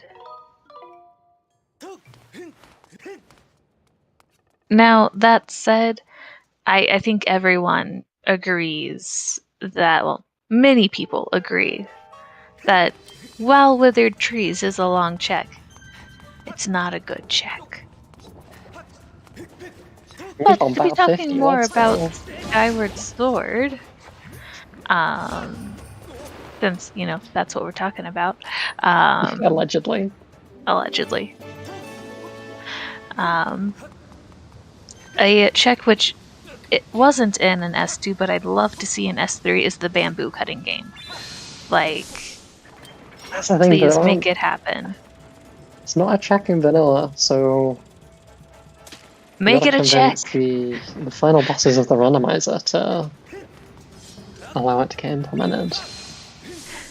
Now, that said, I think everyone agrees that, well, many people agree that Well Withered Trees is a long check. It's not a good check. But to be talking more about Skyward Sword, since, you know, that's what we're talking about. Allegedly. Allegedly. A check which it wasn't in an S2, but I'd love to see in S3 is the bamboo cutting game. Like, that's the thing, please make it happen. It's not a check in vanilla, so make it a check. The final bosses of the randomizer to allow it to get implemented.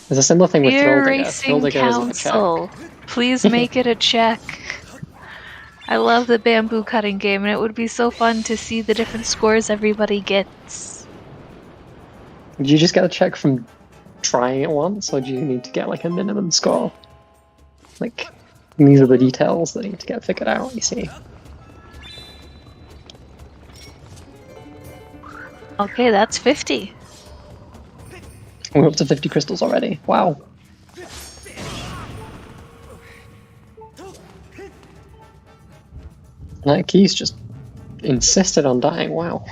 There's a similar thing with Thrill Digger. Racing Council, please make it a check. I love the bamboo cutting game, and it would be so fun to see the different scores everybody gets. Did you just get a check from trying it once, or do you need to get like a minimum score? Like, these are the details that need to get figured out, you see. Okay, that's 50. We're up to 50 crystals already. Wow. That Keys just insisted on dying. Wow.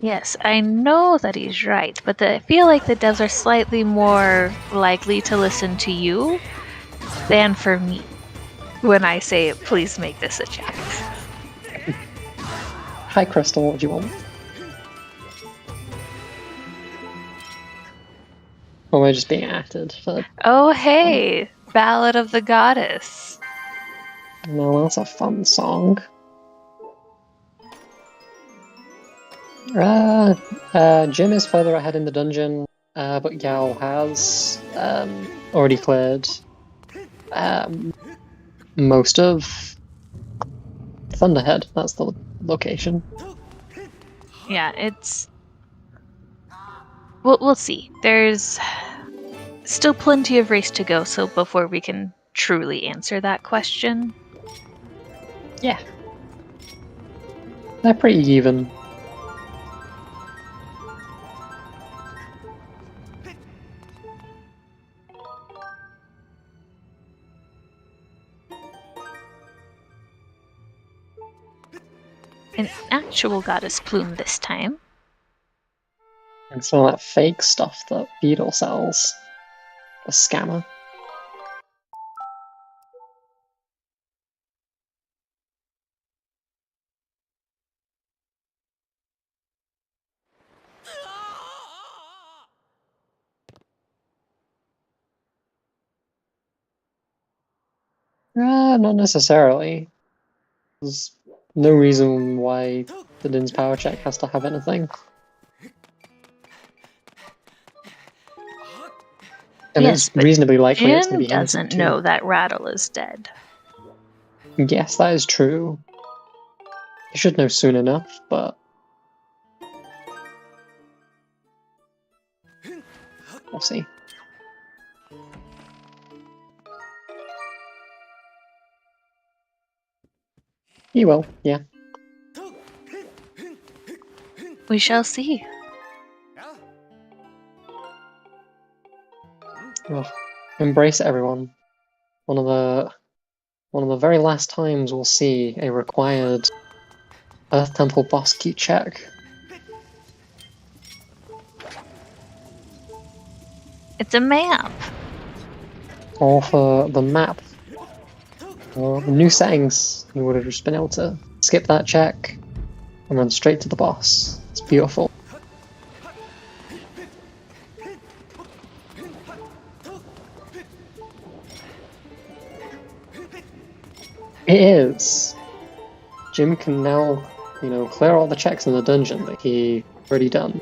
Yes, I know that he's right, but I feel like the devs are slightly more likely to listen to you than for me when I say, please make this a check. Hi, Crystal, what do you want? Or am I just being acted? Oh, hey! Ballad of the Goddess. No, that's a fun song. Jim is further ahead in the dungeon, but Yao has already cleared most of Thunderhead. That's the location. Yeah, it's... We'll see. There's still plenty of race to go, so before we can truly answer that question. Yeah. They're pretty even. An actual goddess plume this time. And some of that fake stuff that Beetle sells. A scammer. Not necessarily. There's no reason why the Din's power check has to have anything. And yes, it's reasonably likely Jim it's going to be doesn't know that Rattle is dead. Yes, that is true. He should know soon enough, but... we'll see. He will, yeah. We shall see. Oh, embrace it, everyone. One of the very last times we'll see a required Earth Temple boss key check. It's a map. Or for the map. Or the new settings, you would have just been able to skip that check and run straight to the boss. It's beautiful. It is. Jim can now, clear all the checks in the dungeon that he already done.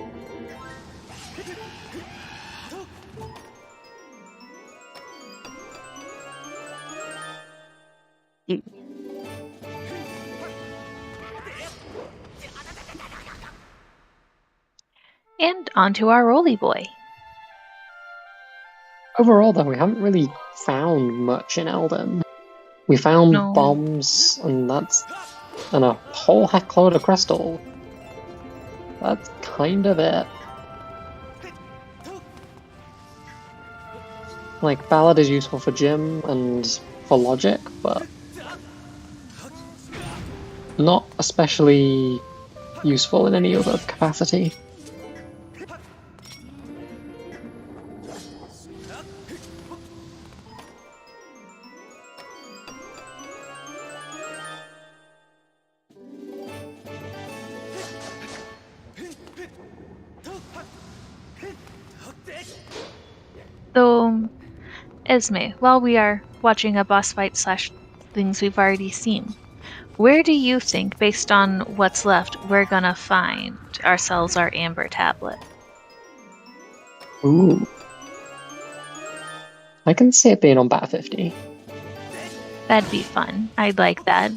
you. And onto our Roly Boy. Overall, though, we haven't really found much in Elden. We found No. bombs, and a whole heck load of crystal. That's kind of it. Like, Ballad is useful for gym and for logic, but not especially useful in any other capacity. So, Esme, while we are watching a boss fight / things we've already seen, where do you think, based on what's left, we're gonna find ourselves our Amber Tablet? Ooh. I can see it being on Bat 50. That'd be fun. I'd like that.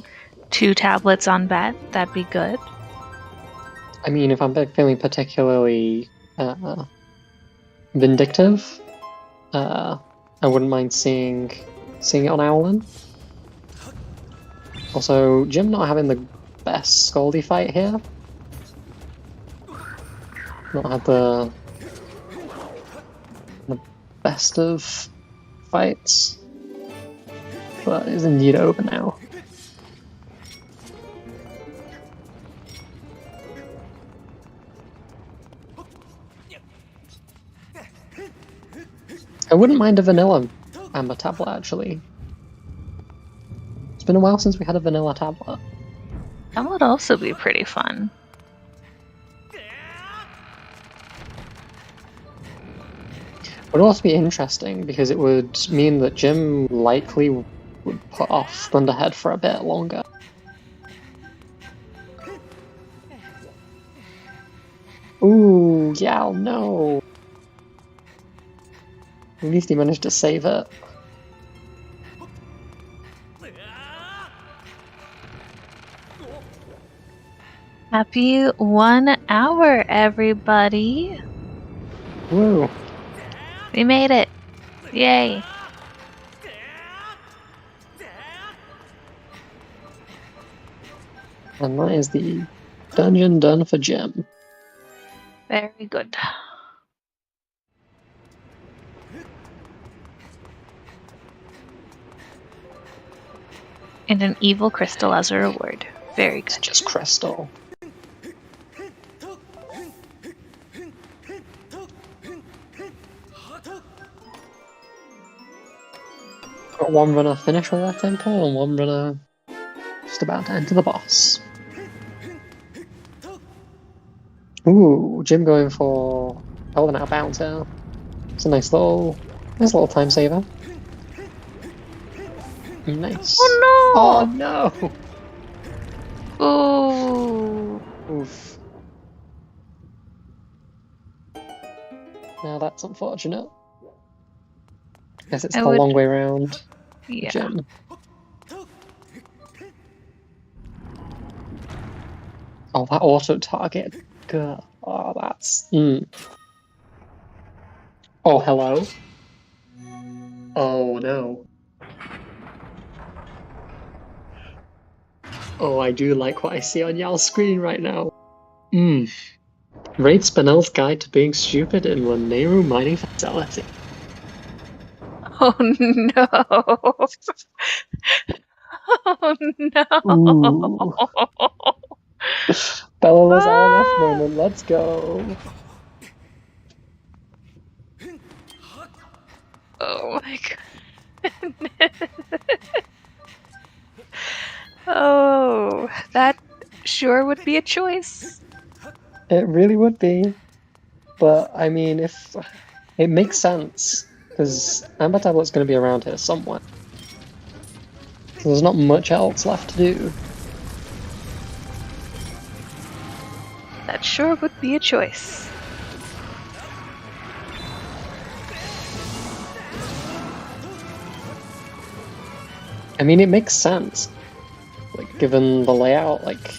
2 tablets on Bat, that'd be good. I mean, if I'm feeling particularly vindictive, I wouldn't mind seeing it on Owlin. Also, Jim not having the best Scaldy fight here. Not had the best of fights, but is indeed over now. I wouldn't mind a vanilla Amber tablet, actually. It's been a while since we had a vanilla tablet. That would also be pretty fun. It would also be interesting because it would mean that Jim likely would put off Thunderhead for a bit longer. Ooh, yeah, no. At least he managed to save it. Happy 1 hour, everybody! Woo. We made it! Yay! And that is the dungeon done for Jim. Very good. And an evil crystal as a reward. Very good. Just crystal. Got one runner finished with that temple and one runner just about to enter the boss. Ooh, Jim going for Elden out of bounds here. It's a nice little time saver. Nice. Oh no! Oh no! Ooh. Oof. Now that's unfortunate. Guess it's the long way round. Yeah. Jim. Oh, that auto target. God. Oh, that's. Oh, hello. Oh no. Oh, I do like what I see on y'all's screen right now. Raid Spinell's Guide to Being Stupid in Laneru Mining Facility. Oh no! Oh no! Ooh. Bella's LMF moment, let's go. Oh my goodness. Oh, that sure would be a choice. It really would be. But, I mean, if it makes sense, because Amber Tablet's going to be around here somewhere. So there's not much else left to do. That sure would be a choice. I mean, it makes sense. Like, given the layout, like...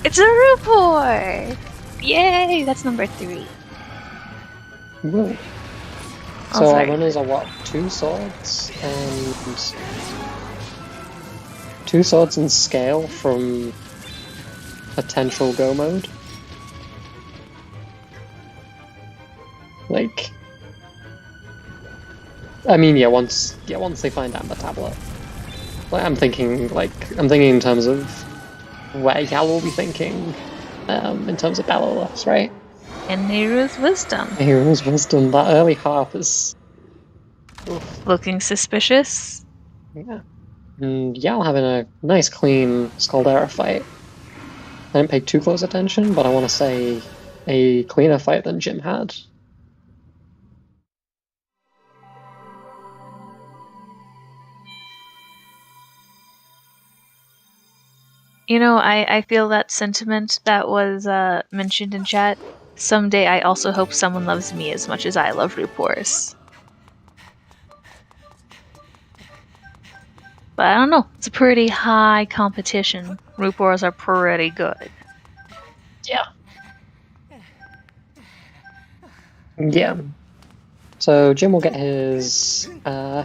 It's a Rupor! Yay! That's number 3. Whoa. Oh, So our sorry. runners are what? 2 swords and... 2 swords and scale from potential go mode? Like... I mean, yeah, once they find Amber Tablet. Like, I'm thinking in terms of where Yal will be thinking, in terms of Bellolos, right? And Nehru's Wisdom. Hero's Wisdom, that early half is... Oof. Looking suspicious. Yeah. And Yal having a nice, clean Scaldera fight. I didn't pay too close attention, but I want to say a cleaner fight than Jim had. You know, I feel that sentiment that was mentioned in chat. Someday I also hope someone loves me as much as I love Rupors. But I don't know, it's a pretty high competition. Rupors are pretty good. Yeah. Yeah. So Jim will get his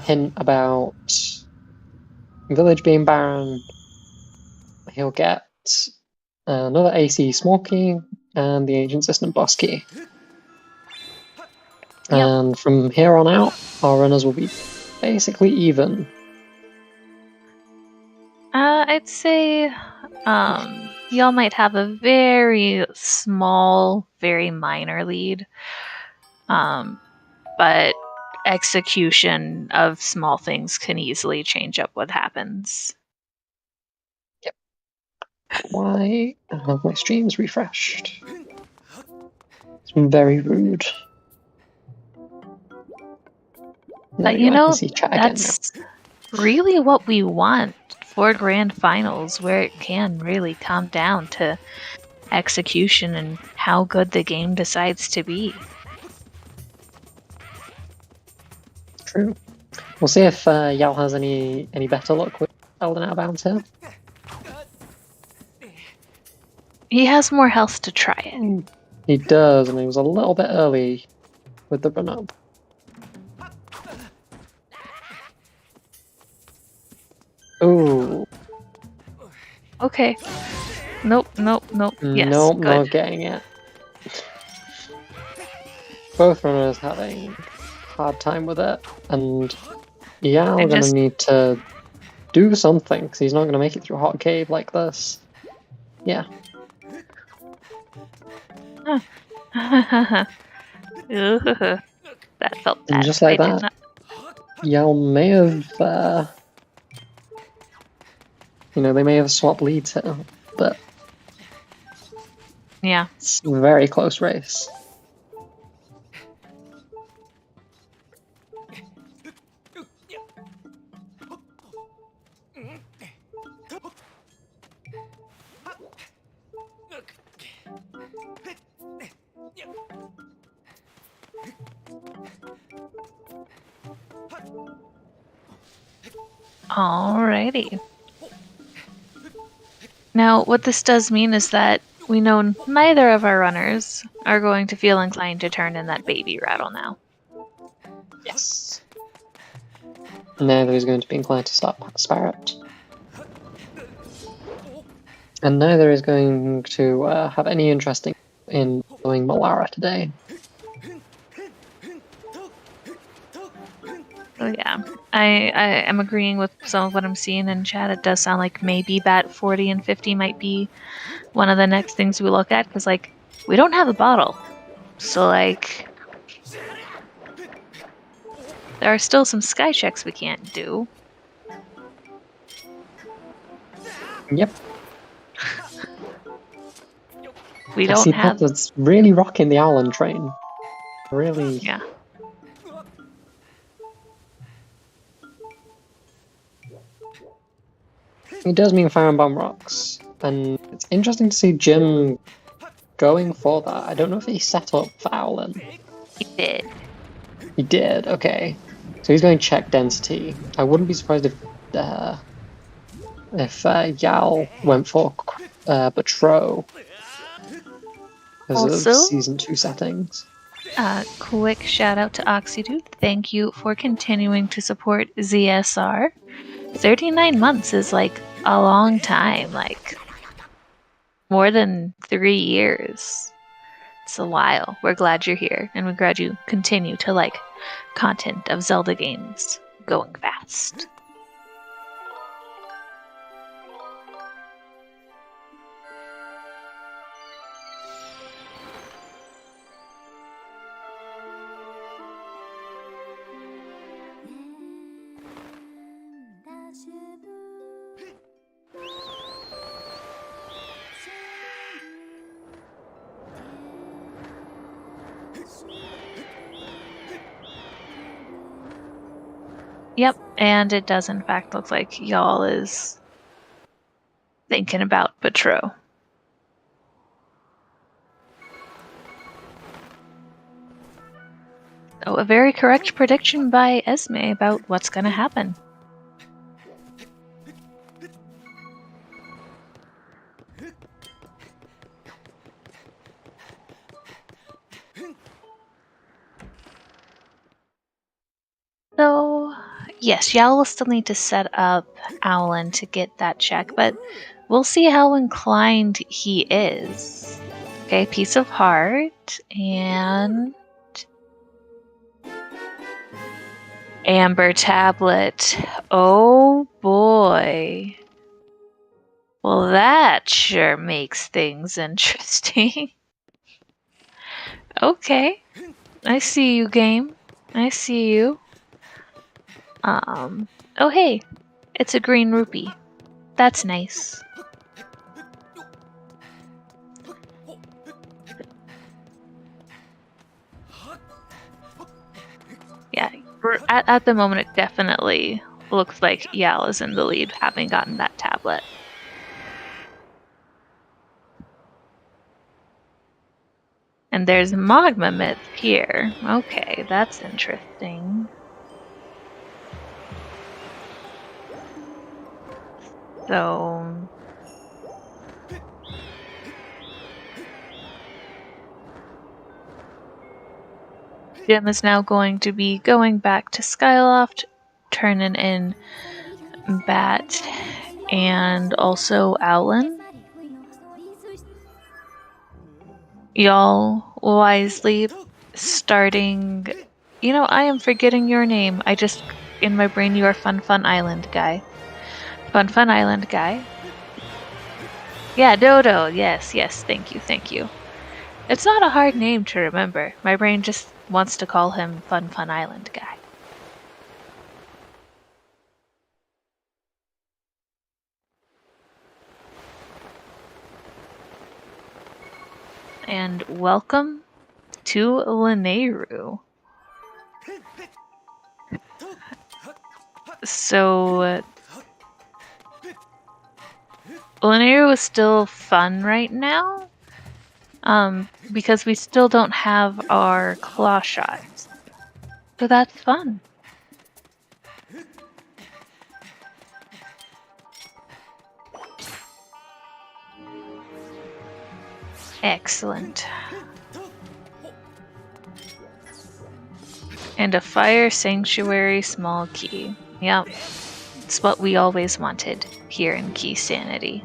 hint about village being barren. He'll get another AC small key and the ancient system boss key. Yep. And from here on out, our runners will be basically even. I'd say y'all might have a very small, very minor lead. But execution of small things can easily change up what happens. Yep. Why have my streams refreshed? It's very rude. But you know, see chat that's really what we want for grand finals, where it can really come down to execution and how good the game decides to be. True. We'll see if Yal has any better luck with Elden Out of Bounds here. He has more health to try it. He does, and he was a little bit early with the run-up. Ooh. Okay. Nope. Yes, Nope, good. not getting it. Both runners having a hard time with it, and yeah, we're gonna need to do something, because he's not gonna make it through a hot cave like this. Yeah. That felt bad. And just like I did that, not- Yal may have, they may have swapped leads here, but Yeah. it's a very close race. Alrighty. Now, what this does mean is that we know neither of our runners are going to feel inclined to turn in that baby rattle now. Yes. Neither is going to be inclined to stop Sparrowt. And neither is going to have any interest in following Malara today. So yeah, I am agreeing with some of what I'm seeing in chat. It does sound like maybe bat 40 and 50 might be one of the next things we look at, because like, we don't have a bottle. So like, there are still some sky checks we can't do. Yep. We don't have... That's really rocking the Owlin train. Really. Yeah. It does mean Fire and Bomb rocks, and it's interesting to see Jim going for that. I don't know if he set up for Owlin. He did. He did, okay. So he's going to check density. I wouldn't be surprised if Yao went for Batro because of Also, Season 2 settings. Quick shout out to Oxydude. Thank you for continuing to support ZSR. 39 months is like a long time, like more than 3 years. It's a while. We're glad you're here, and we're glad you continue to like content of Zelda games going fast. Yep, and it does in fact look like y'all is thinking about Batro. Oh, a very correct prediction by Esme about what's gonna happen. So, yes, Yal will still need to set up Owlin to get that check, but we'll see how inclined he is. Okay, piece of heart, and Amber tablet. Oh boy. Well, that sure makes things interesting. Okay, I see you, game. I see you. Oh hey, it's a green rupee. That's nice. Yeah, at the moment it definitely looks like Yal is in the lead, having gotten that tablet. And there's Magma Myth here. Okay, that's interesting. So... Jim is now going to be going back to Skyloft, turning in Bat and also Owlin. Y'all wisely starting... You know, I am forgetting your name. I just... In my brain, you are Fun Island Guy. Fun Island Guy. Yeah, Dodo. Yes, thank you. It's not a hard name to remember. My brain just wants to call him Fun Island Guy. And welcome to Lanayru. So... Lanayru is still fun right now, because we still don't have our claw shots. So that's fun. Excellent. And a fire sanctuary small key. Yep. It's what we always wanted here in Key Sanity.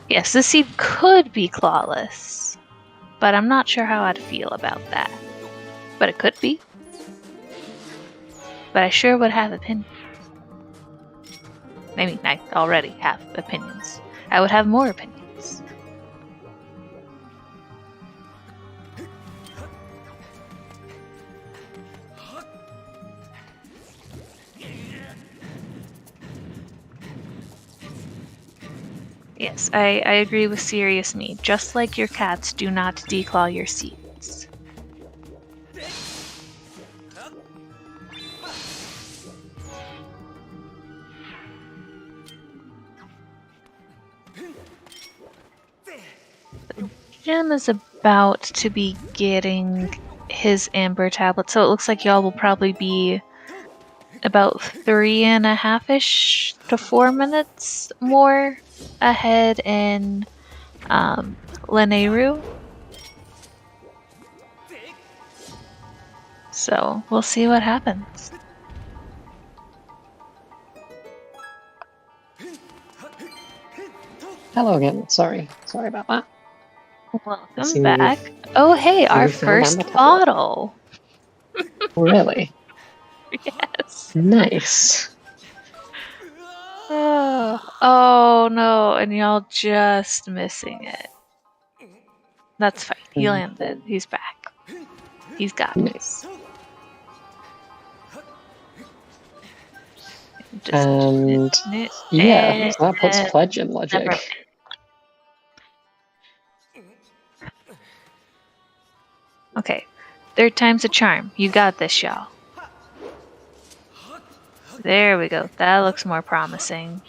Yes, this seed could be clawless, but I'm not sure how I'd feel about that. But it could be. But I sure would have opinions. I mean, I already have opinions. I would have more opinions. Yes, I agree with Serious Me. Just like your cats, do not declaw your seeds. Jim is about to be getting his amber tablet, so it looks like y'all will probably be about 3.5-ish to 4 minutes more ahead in Lanayru. So we'll see what happens. Hello again. Sorry about that. Welcome back. Oh, hey, our first bottle. Really? Yes. Nice. Oh no, and y'all just missing it. That's fine. He landed. He's back. He's got Nice. And yeah, so that puts Pledge in logic. Okay, third time's a charm. You got this, y'all. There we go. That looks more promising.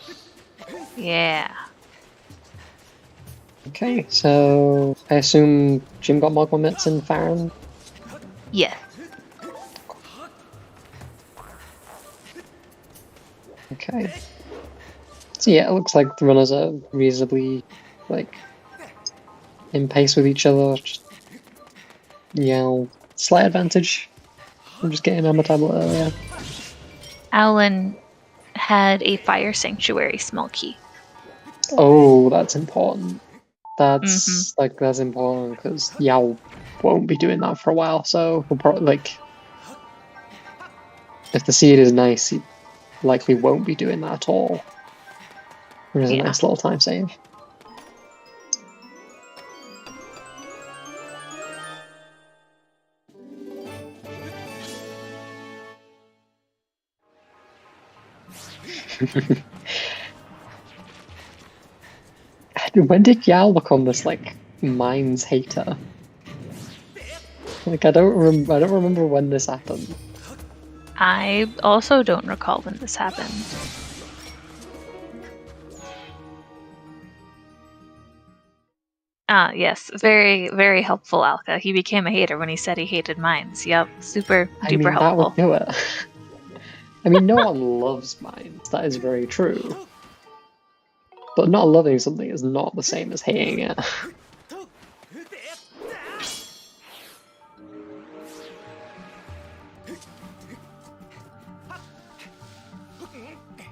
Yeah. Okay, so I assume Jim got more commits in Farron? Yeah. Okay. So yeah, it looks like the runners are reasonably, like, in pace with each other. Just, slight advantage. I'm just getting Emma tablet earlier. Alan had a fire sanctuary small key. Oh, that's important. That's that's important because Yao won't be doing that for a while. So we'll probably if the seed is nice, he likely won't be doing that at all. Which is a nice little time save. When did Yao become this mines hater? I don't remember when this happened. I also don't recall when this happened. Ah, yes, very, very helpful, Alka. He became a hater when he said he hated mines. Yep, super duper helpful. That would do it. I mean, no one loves mines. That is very true. But not loving something is not the same as hating it.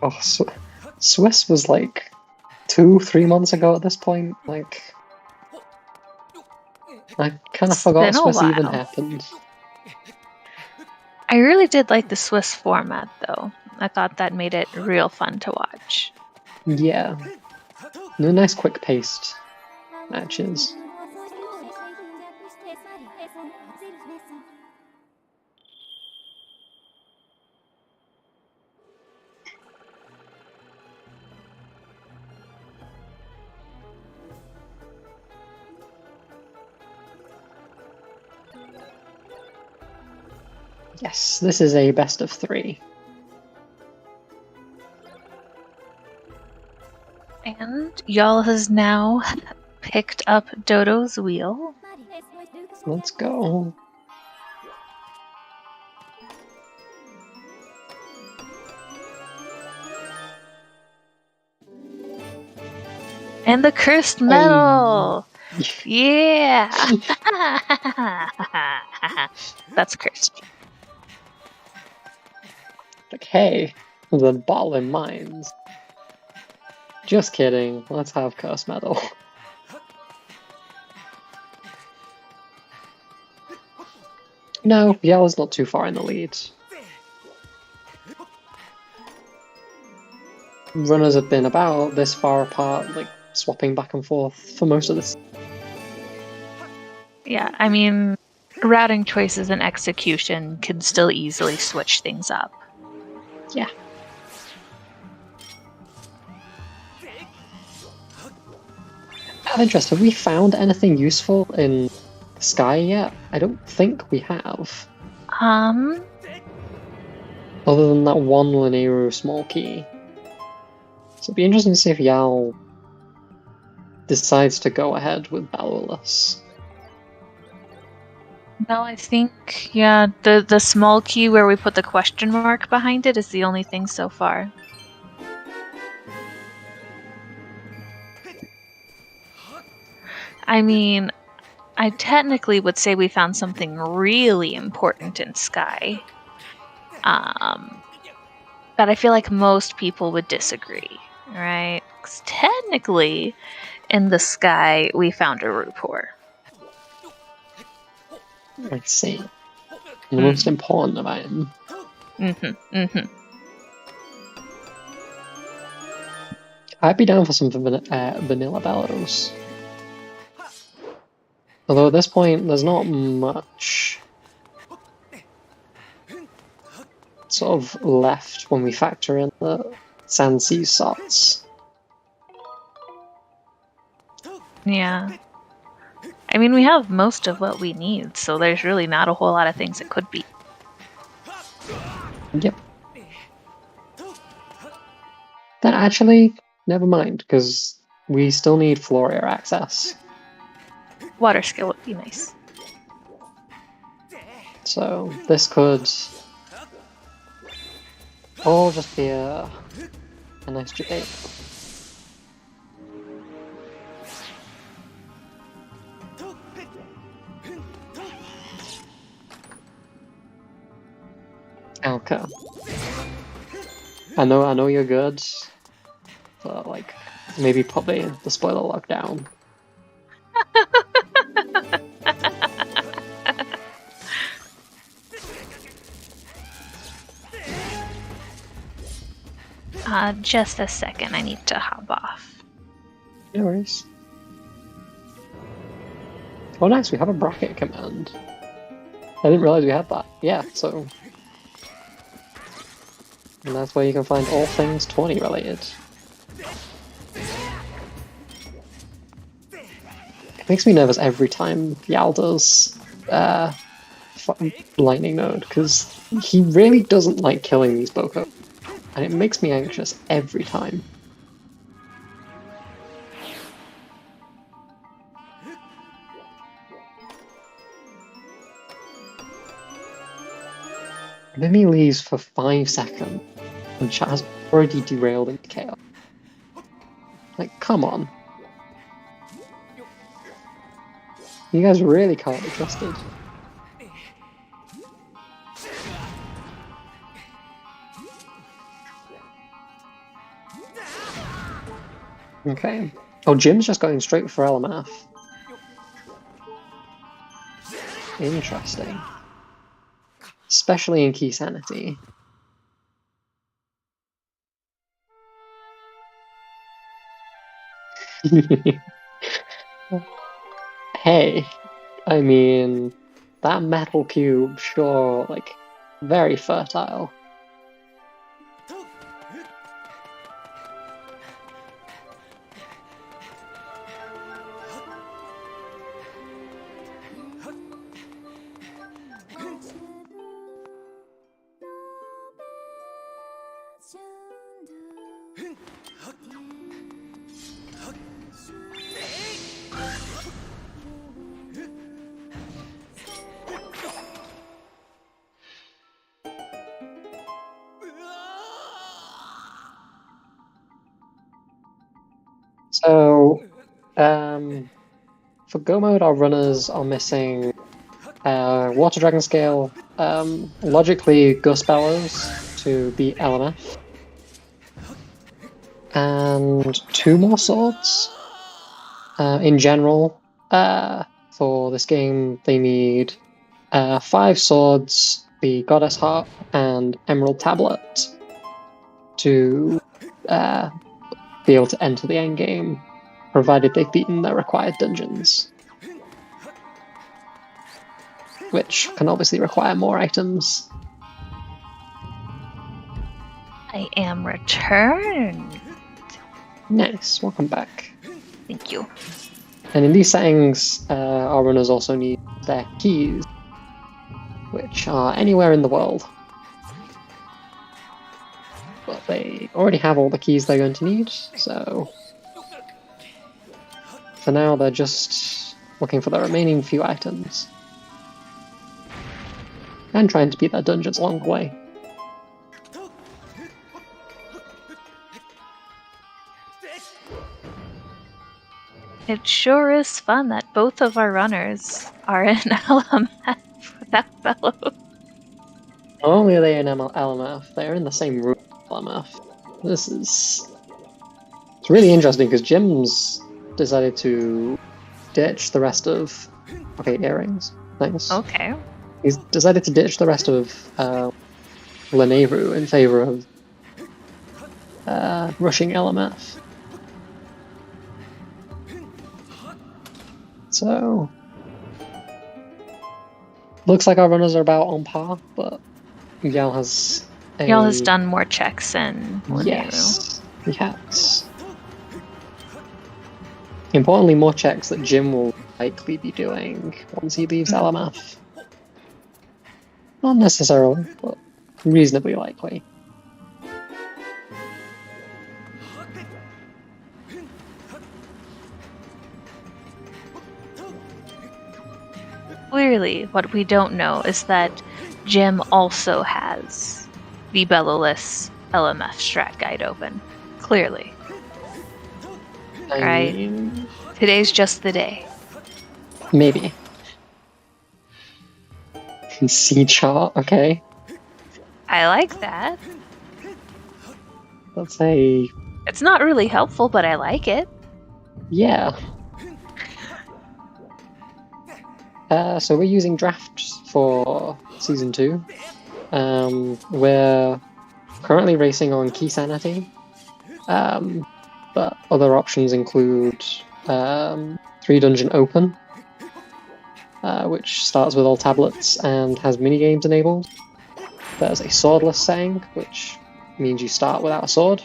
Oh, Swiss was 2-3 months ago at this point. I kind of forgot Swiss even happened. I really did like the Swiss format, though. I thought that made it real fun to watch. Yeah. Nice quick-paced matches. Yes, this is a best of 3. And y'all has now picked up Dodo's wheel. Let's go. And the cursed medal! Yeah! That's cursed. Hey, the bottle in mines. Just kidding. Let's have cursed medal. No, Yao's not too far in the lead. Runners have been about this far apart, swapping back and forth for most of this. Yeah, I mean, routing choices and execution can still easily switch things up. Yeah. Out of interest, have we found anything useful in the sky yet? I don't think we have. Other than that one Lanayru small key. So it'd be interesting to see if Yao decides to go ahead with Balorless. No, I think, yeah, the small key where we put the question mark behind it is the only thing so far. I mean, I technically would say we found something really important in Sky. But I feel like most people would disagree, right? 'Cause technically, in the Sky, we found a Rupor. I see. The most important of item. I'd be down for some vanilla bellows. Although at this point, there's not much sort of left when we factor in the Sand Sea sots. Yeah. I mean, we have most of what we need, so there's really not a whole lot of things it could be. Yep. Then actually, never mind, because we still need Floria access. Water skill would be nice. So this could all just be a nice debate. Alka. I know you're good, but like maybe put the spoiler lock down. Just a second, I need to hop off. No worries. Oh nice, we have a bracket command. I didn't realize we had that. Yeah, so... And that's where you can find all things 20 related. It makes me nervous every time Yal does Lightning Node, because he really doesn't like killing these Boko. And it makes me anxious every time. And then he leaves for 5 seconds, and chat has already derailed into chaos. Like, come on. You guys really can't be trusted. Okay. Oh, Jim's just going straight for LMF. Interesting. Especially in Key Sanity. Hey, I mean, that metal cube, sure, like, very fertile. So, for Go mode, our runners are missing Water Dragon Scale, logically Gus Bellows to beat LMF, and 2 more swords. In general, for this game, they need 5 swords, the Goddess Harp, and Emerald Tablet to be able to enter the endgame, provided they've beaten their required dungeons. Which can obviously require more items. I am returned. Nice, welcome back. Thank you. And in these settings, our runners also need their keys, which are anywhere in the world. But they already have all the keys they're going to need, so for now they're just looking for the remaining few items. and trying to beat their dungeons along the way. It sure is fun that both of our runners are in LMF with that fellow. Not only are they in LMF, they're in the same room as LMF. It's really interesting because Jim's decided to ditch the rest of... Okay, earrings. Nice. Okay. He's decided to ditch the rest of Leneru in favor of rushing LMF. So... looks like our runners are about on par, but Yal has done more checks than Leneru. Yes, he has. Importantly, more checks that Jim will likely be doing once he leaves LMF. Not necessarily, but reasonably likely. Clearly, what we don't know is that Jim also has the Bellowless LMF strat guide open. Clearly. I Right. mean, Today's just the day. maybe. C chart, okay. I like that. Let's say, It's not really helpful, but I like it. yeah. So we're using drafts for Season 2. We're currently racing on Key Sanity, but other options include 3 Dungeon Open, which starts with all tablets and has minigames enabled. There's a Swordless setting, which means you start without a sword.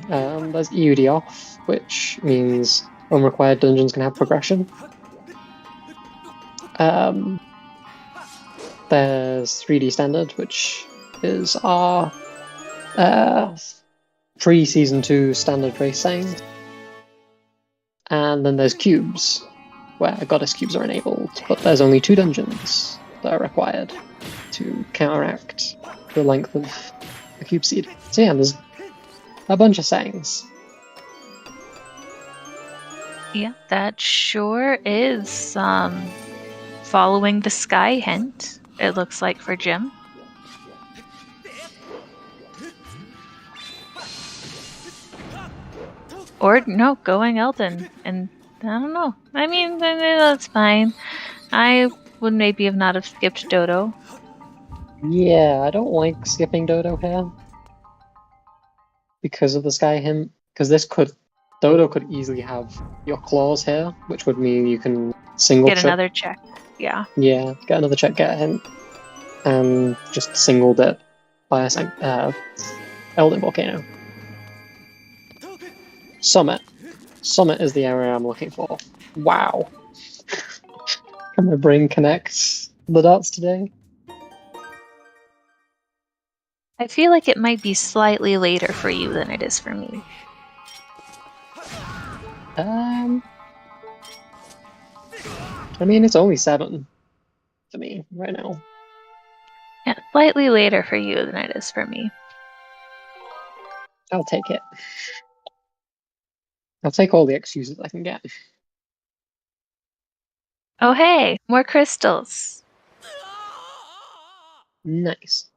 There's EUD Off, which means unrequired dungeons can have progression. There's 3D Standard, which is our pre-Season 2 standard race setting. And then there's Cubes, where Goddess Cubes are enabled, but there's only 2 dungeons that are required to counteract the length of the Cube Seed. So yeah, there's a bunch of settings. Yeah, that sure is following the sky hint, it looks like, for Jim. Or, no, going Elden. And I don't know. I mean, that's fine. I would maybe have not have skipped Dodo. Yeah, I don't like skipping Dodo here because of the sky hint. Because Dodo could easily have your claws here, which would mean you can single Get check. another check. Yeah. Yeah, get another check, get a hint, and just singled it by a Elden Volcano. Summit. Summit is the area I'm looking for. Wow. Can my brain connect the dots today? I feel like it might be slightly later for you than it is for me. I mean, it's only 7 for me right now. Yeah, slightly later for you than it is for me. I'll take it. I'll take all the excuses I can get. Oh hey, more crystals. Nice.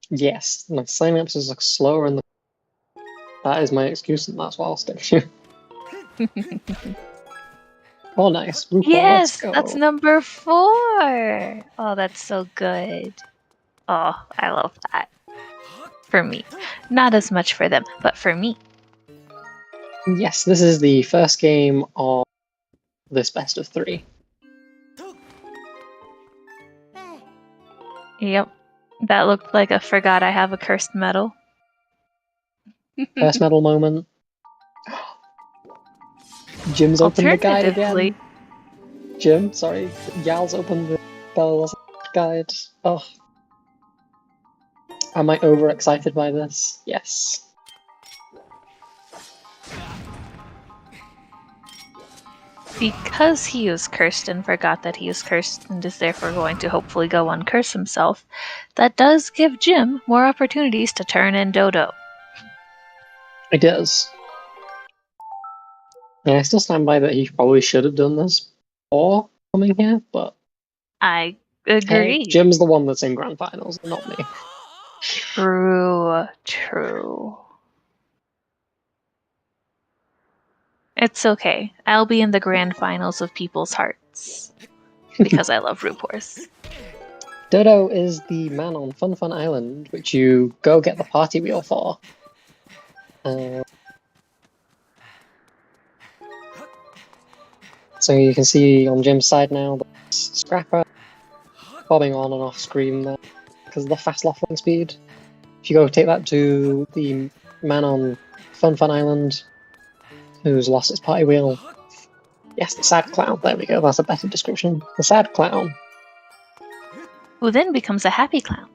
Yes, my synapses are slower in the... That is my excuse, and that's why I'll stick to. Oh, nice. RuPaul, Yes, let's go. that's number 4. Oh, that's so good. Oh, I love that. For me. Not as much for them, but for me. Yes, this is the first game of this best of 3. Yep. That looked like a forgot I have a cursed medal. First medal moment. Jim's opened the guide Alternatively- again. Jim, sorry. Yal's opened the Bella's guide. Oh. Am I overexcited by this? Yes. because he was cursed and forgot that he was cursed and is therefore going to hopefully go uncurse himself, that does give Jim more opportunities to turn in Dodo. It does. And I still stand by that he probably should have done this before coming here, but I agree. hey, Jim's the one that's in grand finals, not me. True. It's okay. I'll be in the grand finals of people's hearts. Because I love Rupors. Dodo is the man on Fun Fun Island, which you go get the party wheel for. So you can see on Jim's side now, there's Scrapper bobbing on and off screen there because of the fast leveling speed. If you go take that to the man on Fun Fun Island, who's lost his party wheel. Yes, the sad clown. There we go. That's a better description. The sad clown. Who then becomes a happy clown.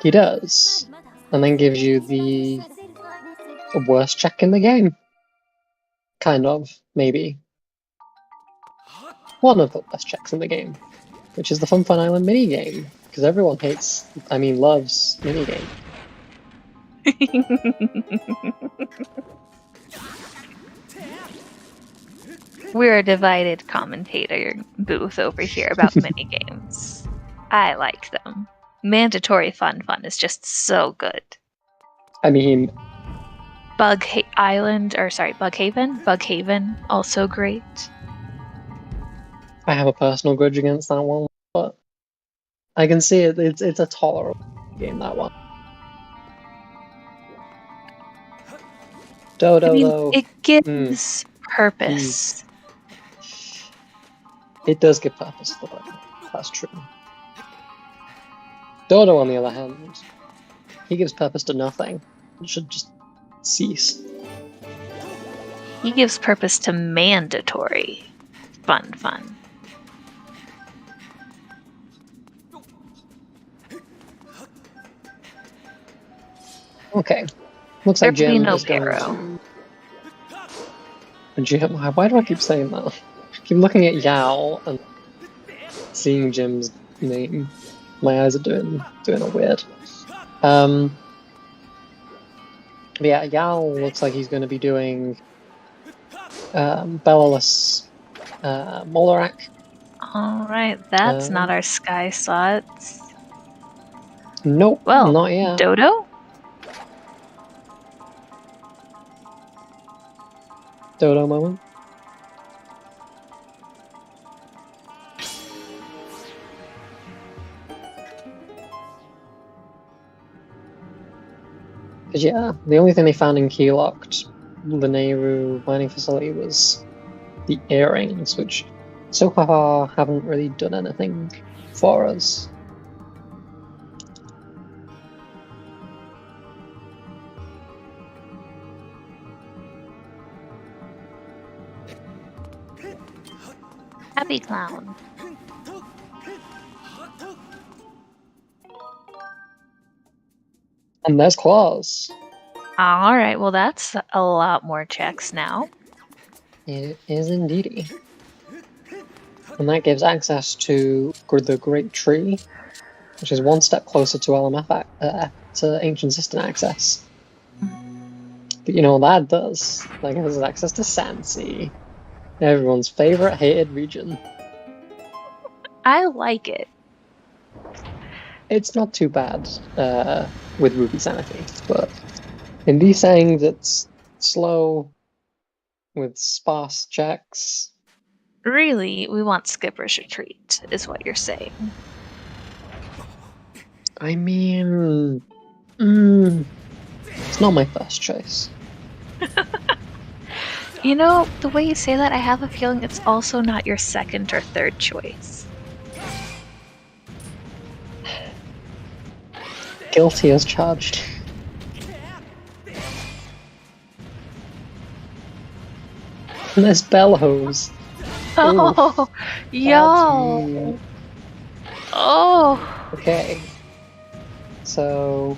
He does. And then gives you the worst check in the game. Kind of, maybe. One of the best checks in the game. Which is the Fun Fun Island minigame. Because everyone loves minigame. We're a divided commentator booth over here about minigames. I like them. Mandatory Fun is just so good. I mean... Bughaven, also great. I have a personal grudge against that one, but I can see it. It's a tolerable game, that one. Dodo, though... it gives purpose. It does give purpose to the game. That's true. Dodo, on the other hand, he gives purpose to nothing. It should just cease. He gives purpose to mandatory fun. Okay. Looks like Jim is going hero. to... Jim, why do I keep saying that? I keep looking at Yao and seeing Jim's name. My eyes are doing a weird. Yeah, Yao looks like he's going to be doing Bellaless Molarak. Alright, that's not our Sky slots. Nope, well, not yet. Dodo? Dodo moment. Because yeah, the only thing they found in Keylocked, the Nehru mining facility, was the earrings, which so far haven't really done anything for us. Happy clown. And there's claws. Alright, well that's a lot more checks now. It is indeedy. And that gives access to the Great Tree, which is one step closer to LMF, to Ancient System access. But you know what that does? That gives us access to Sansi, everyone's favorite hated region. I like it. It's not too bad with Ruby Sanity, but in these settings it's slow with sparse checks. Really, we want Skipper's Retreat, is what you're saying. I mean, it's not my first choice. You know, the way you say that, I have a feeling it's also not your second or third choice. Guilty as charged. And there's Bellows. Oh, yo! Oh! Okay. So,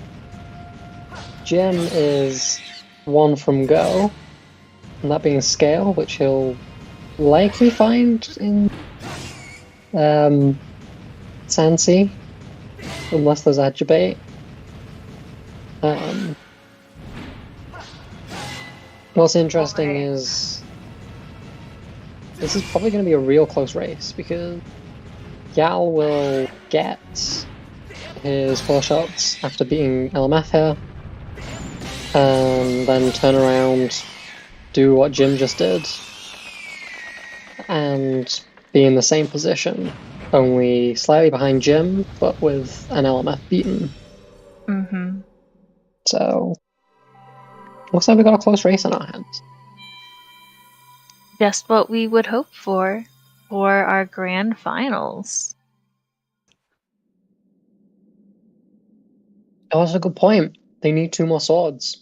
Jim is one from go, and that being Scale, which he'll likely find in Sansi, unless there's Agibate. What's interesting is this is probably going to be a real close race because Yal will get his 4 shots after beating LMF here, and then turn around, do what Jim just did, and be in the same position, only slightly behind Jim, but with an LMF beaten. Mm-hmm. So, looks like we got a close race on our hands. Just what we would hope for our grand finals. Oh, that's a good point. They need 2 more swords.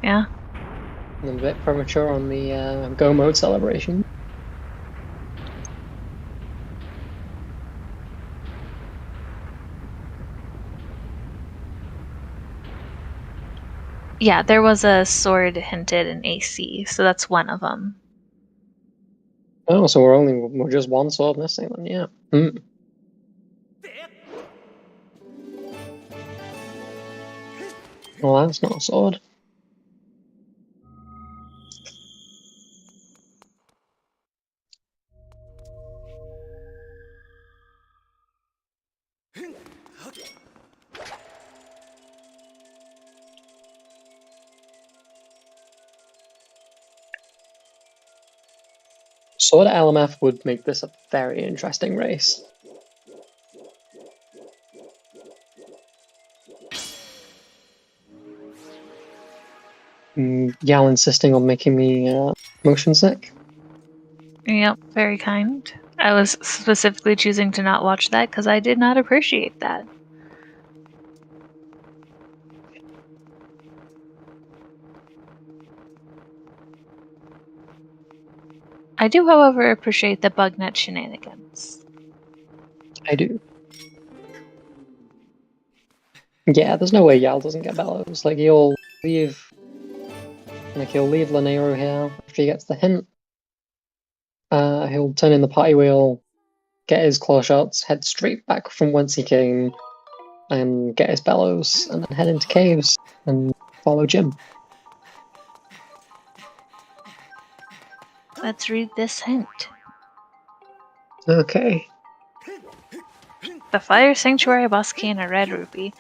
Yeah. I'm a bit premature on the Go Mode celebration. Yeah, there was a sword hinted in AC, so that's one of them. Oh, so we're just 1 sword missing then, yeah. Mm. Well, that's not a sword. Sword LMF would make this a very interesting race. Yal insisting on making me motion sick. Yep, very kind. I was specifically choosing to not watch that because I did not appreciate that. I do, however, appreciate the bugnet shenanigans. I do. Yeah, there's no way Yal doesn't get Bellows. Like, he'll leave Lanero here after he gets the hint. He'll turn in the party wheel, get his claw shots, head straight back from whence he came, and get his Bellows, and then head into caves and follow Jim. Let's read this hint. Okay. The Fire Sanctuary boss key and a red rupee.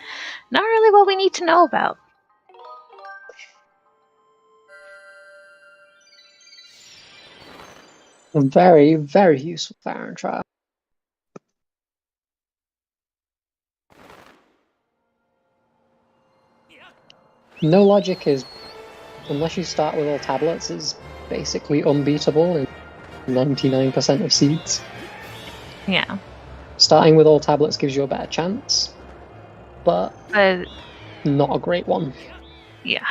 Not really what we need to know about. A very, very useful Baron trial. No logic is, unless you start with all tablets, is basically unbeatable in 99% of seeds. Yeah. Starting with all tablets gives you a better chance, but not a great one. Yeah.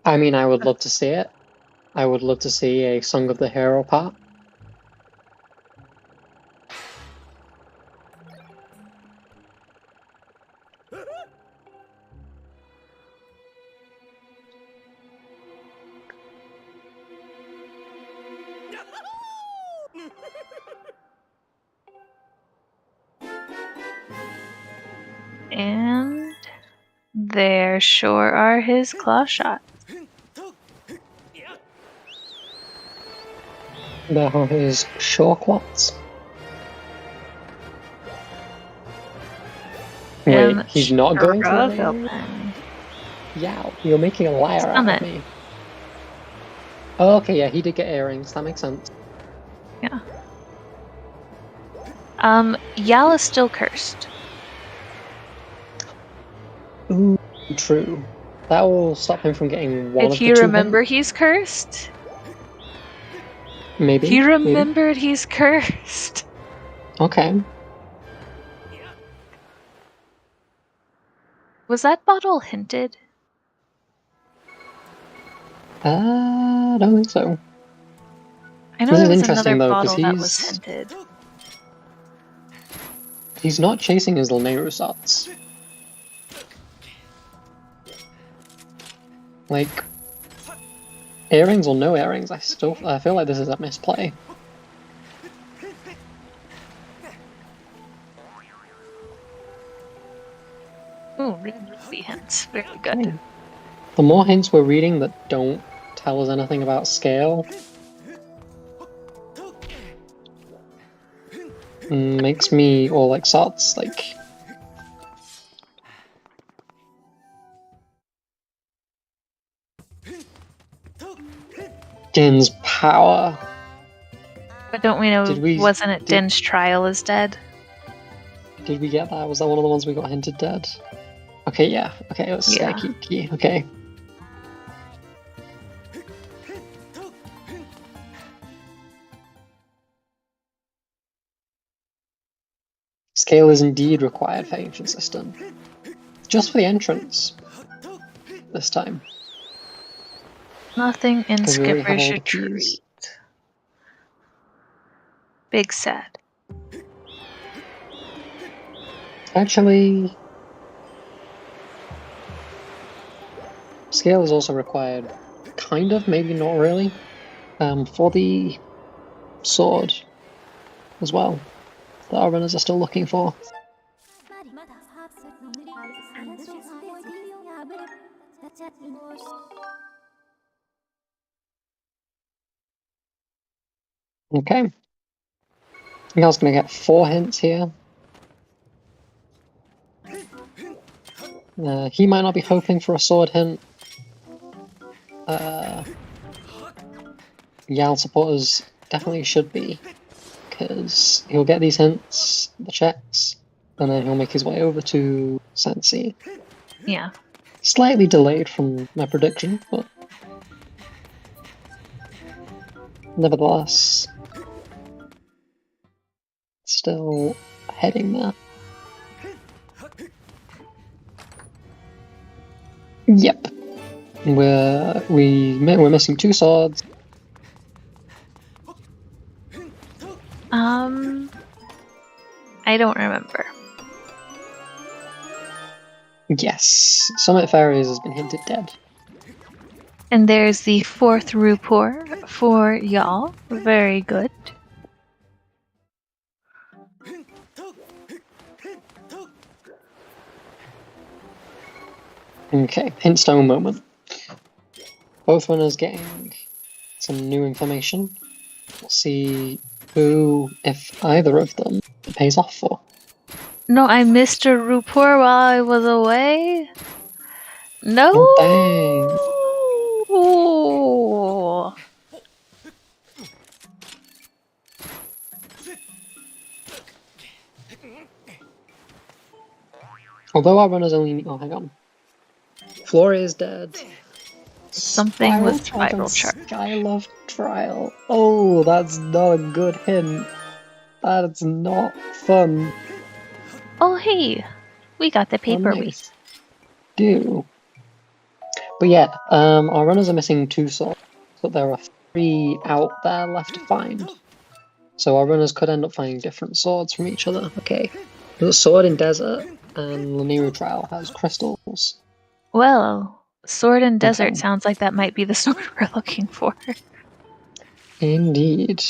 I mean, I would love to see it. I would love to see a Song of the Hero part. And there sure are his claw shots. There are his shortquats. Wait, he's not going to the Yeah, you're making a liar out of me. Oh, okay, yeah, he did get earrings. That makes sense. Yeah. Yal is still cursed. Ooh, true. That will stop him from getting one of the 2 Did he remember he's cursed? Maybe. He remembered he's cursed. Okay. Was that bottle hinted? I don't think so. I know there was another bottle that was hinted. He's not chasing his Lanero shots. Like, earrings or no earrings, I feel like this is a misplay. Ooh, ruby hints. Very good. The more hints we're reading that don't tell us anything about scale makes me, or like sorts, like Din's power. But don't we know, wasn't it Din's trial is dead? Did we get that? Was that one of the ones we got hinted dead? Okay, yeah. Okay, it was Key. Okay. Scale is indeed required for Ancient System. Just for the entrance. This time. Nothing in Skipper's Retreat. Big sad. Actually, scale is also required, kind of, maybe not really, for the sword as well, that our runners are still looking for. Okay. I think I was going to get 4 hints here. He might not be hoping for a sword hint. Yal supporters definitely should be, because he'll get these hints, the checks, and then he'll make his way over to Sensi. Yeah. Slightly delayed from my prediction, but nevertheless, still heading there. Yep. We're missing 2 swords. I don't remember. Yes, Summit Fairies has been hinted dead. And there's the 4th Rupor for y'all. Very good. Okay, Hintstone moment. Both runners getting some new information. We'll see who, if either of them, it pays off for. No, I missed a Rupor while I was away. No. Oh, dang. Although our runners only... Oh, hang on. Flora is dead. Something with Spiral Charge. Skylove Trial. Oh, that's not a good hint. That's not fun. Oh, hey. We got the paper we do. But yeah, our runners are missing 2 swords, but there are 3 out there left to find. So our runners could end up finding different swords from each other. Okay. There's a sword in Desert, and Laniru Trial has crystals. Well, sword in Desert sounds like that might be the sword we're looking for. Indeed.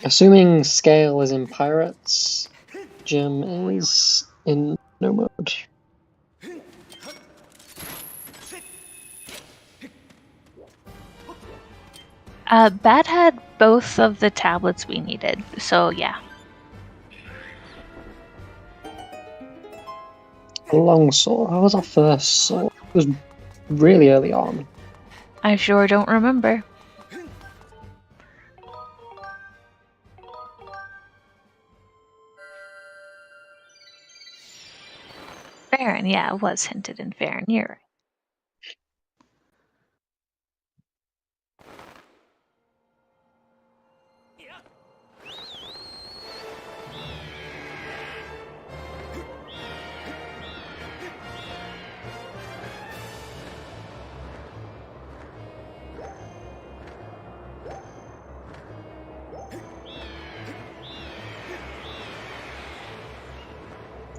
Assuming Scale is in Pirates, Jim is in no mode. Bat had both of the tablets we needed, so yeah. Longsword. That was our first sword. It was really early on. I sure don't remember. Farron, yeah, it was hinted in Farron, you're right.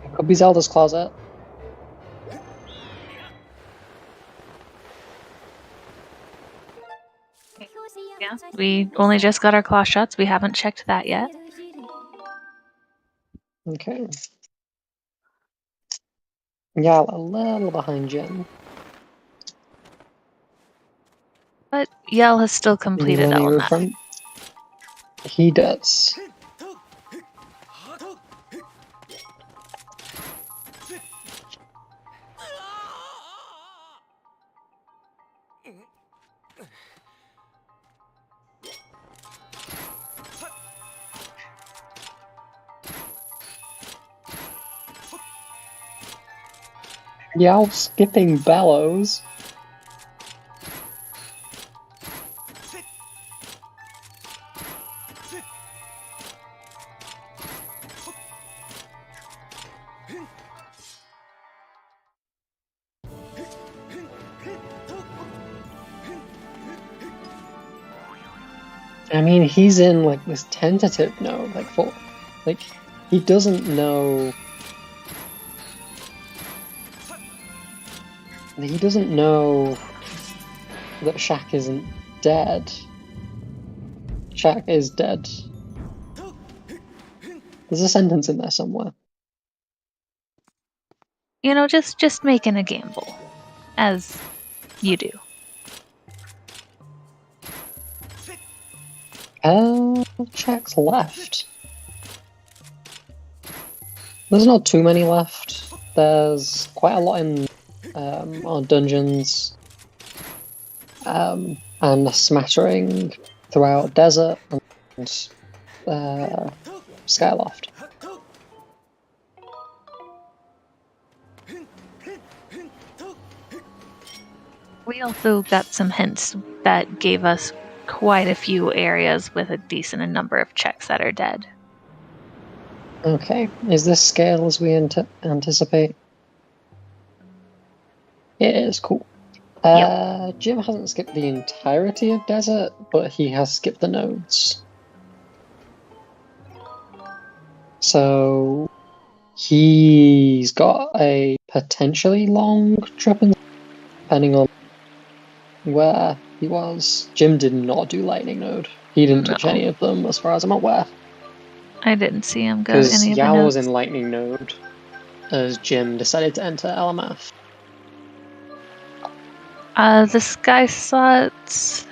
It could be Zelda's Closet. We only just got our claw shots. We haven't checked that yet. Okay. Yeah, a little behind Jim. But Yell has still completed Any Element. front? He does. Yell skipping bellows. I mean, he's in like this tentative no, like he doesn't know. He doesn't know that Shaq isn't dead. Shaq is dead. There's a sentence in there somewhere. You know, just making a gamble, as you do. Shaq's left. There's not too many left. There's quite a lot in our dungeons, and a smattering throughout Desert and Skyloft. We also got some hints that gave us quite a few areas with a decent number of checks that are dead. Okay, is this scale as we anticipate? It is, cool. Yep. Jim hasn't skipped the entirety of Desert, but he has skipped the nodes. So he's got a potentially long trip, depending on where he was. Jim did not do Lightning Node. He didn't touch any of them, as far as I'm aware. I didn't see him go Because any of the Yao was nodes. in Lightning Node as Jim decided to enter LMF. The Sky Slots.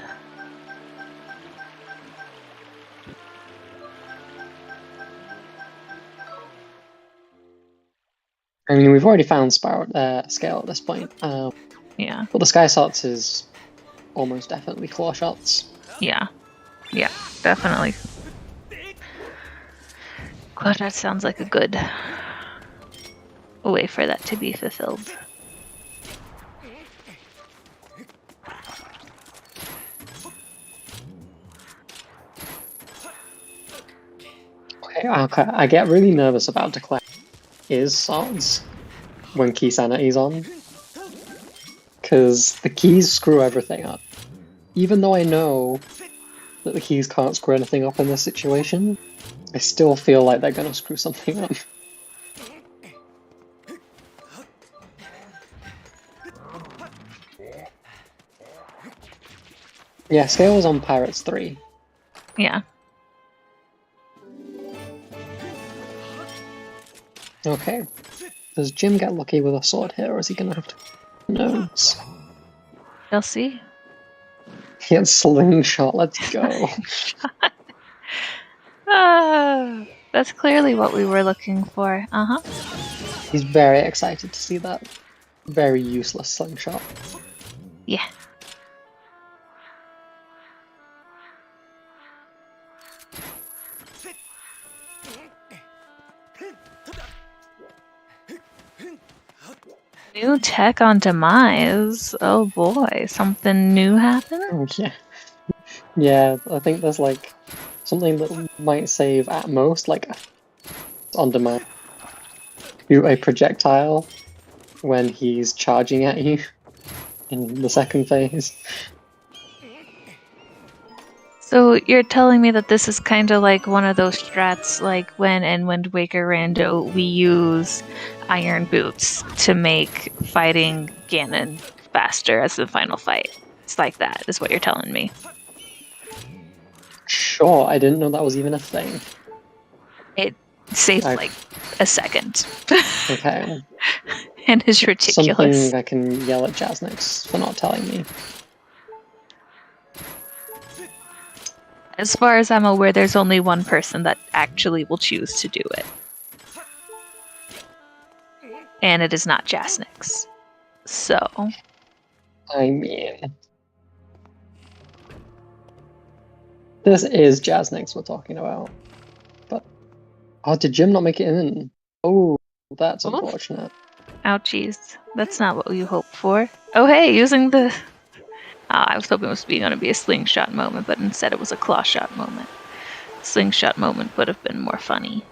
I mean, we've already found scale at this point. Yeah. But the Sky Slots is almost definitely claw shots. Yeah. Yeah, definitely. God, that sounds like a good way for that to be fulfilled. Okay, I get really nervous about declaring is swords when key sanity's on. Because the keys screw everything up. Even though I know that the keys can't screw anything up in this situation, I still feel like they're gonna screw something up. Yeah, scale was on Pirates 3. Yeah. Okay. Does Jim get lucky with a sword here, or is he gonna have to nodes? You'll see. He had slingshot, let's go. That's clearly what we were looking for. Uh-huh. He's very excited to see that very useless slingshot. Yeah. New tech on Demise. Oh boy, something new happened? Oh, yeah. Yeah, I think there's like something that might save at most, like on demand. Do a projectile when he's charging at you in the second phase. So you're telling me that this is kind of like one of those strats like when in Wind Waker Rando we use Iron Boots to make fighting Ganon faster as the final fight. It's like that, is what you're telling me. Sure, I didn't know that was even a thing. It saved I- like a second. Okay. And is ridiculous. Something I can yell at Jasnix for not telling me. As far as I'm aware, there's only one person that actually will choose to do it. And it is not Jasnix. So, I mean... This is Jasnix we're talking about. But... Oh, did Jim not make it in? Oh, that's Oof. unfortunate. ouchies. That's not what you hoped for. Oh hey, using the... I was hoping it was going to be a slingshot moment, but instead it was a claw shot moment. Slingshot moment would have been more funny.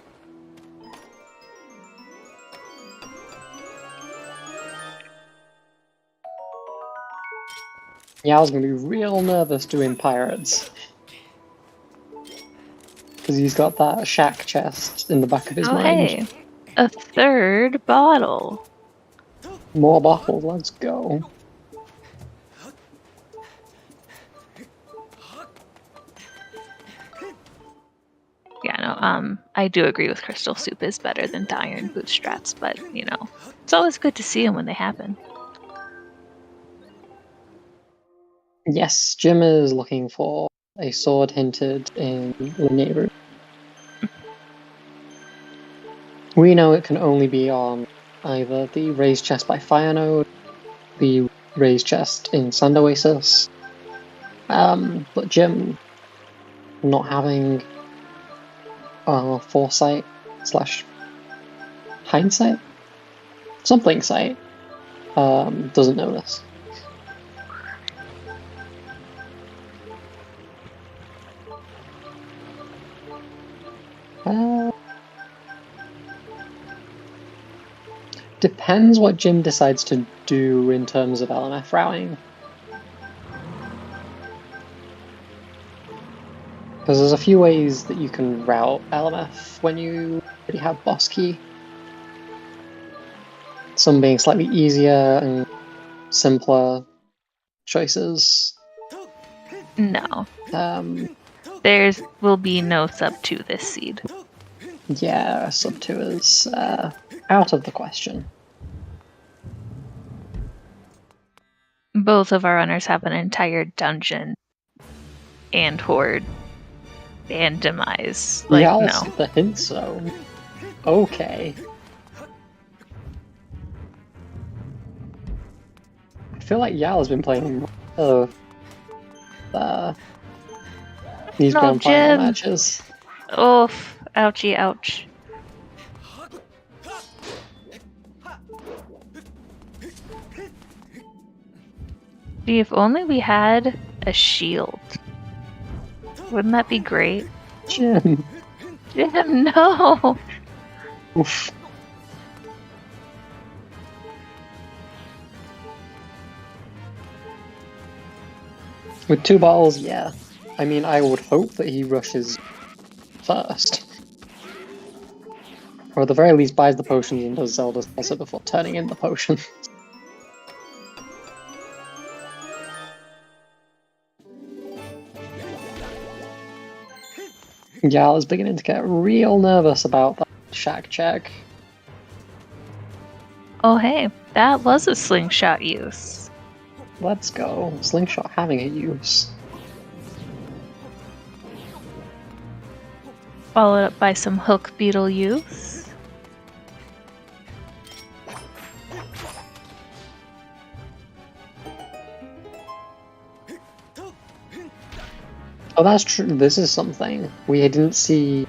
Yeah, I was gonna be real nervous doing pirates. Because he's got that shack chest in the back of his mind. Hey, a third bottle. More bottles, let's go. Yeah, no, I do agree with Crystal Soup is better than Iron Bootstraps, but, you know, it's always good to see them when they happen. Yes, Jim is looking for a sword hinted in the neighborhood. We know it can only be on either the raised chest by Fire Node, the raised chest in Sand Oasis, but Jim, not having foresight / hindsight, something sight, doesn't know this. Depends what Jim decides to do in terms of LMF routing. Because there's a few ways that you can route LMF when you already have boss key. Some being slightly easier and simpler choices. No. There will be no sub 2 this seed. Yeah, sub 2 is out of the question. Both of our runners have an entire dungeon and horde and demise. Like, yeah, no. the hint zone. Okay. I feel like Yal has been playing these Grand Final matches. Oof. Ouchie, ouch. Gee, if only we had a shield. Wouldn't that be great? Jim. Jim, no! Oof. With 2 bottles, yeah. I mean, I would hope that he rushes first. Or at the very least buys the potions and does Zelda's also before turning in the potion. Yal is beginning to get real nervous about that shack check. Oh hey, that was a slingshot use. Let's go. Slingshot having a use. Followed up by some hook beetle use. Oh, that's true. This is something. We didn't see...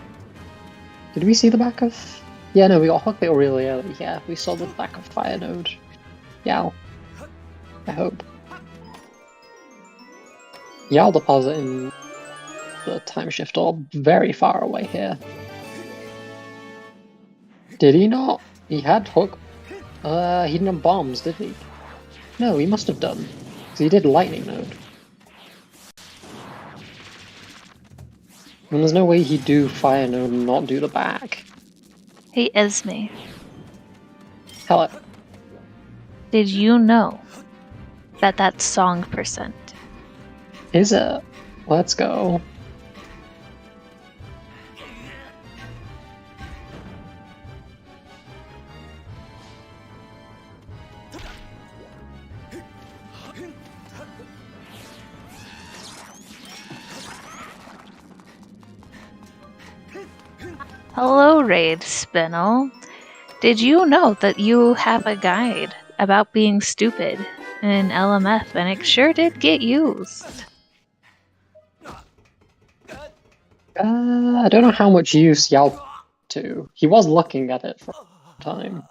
Did we see the back of... Yeah, no, we got hook beetle really early. Yeah, we saw the back of Fire Node. Yal. I hope. Yal depositing the time shift orb very far away here. Did he not? He had hook. He didn't have bombs, did he? No, he must have done. Because he did lightning node. And there's no way he'd do fire node and not do the back. Hey Esme, Hello. did you know that that's song percent? Is it? Let's go. Hello, Raid Spinel. Did you know that you have a guide about being stupid in LMF, and it sure did get used? I don't know how much use Yao to. He was looking at it for a time.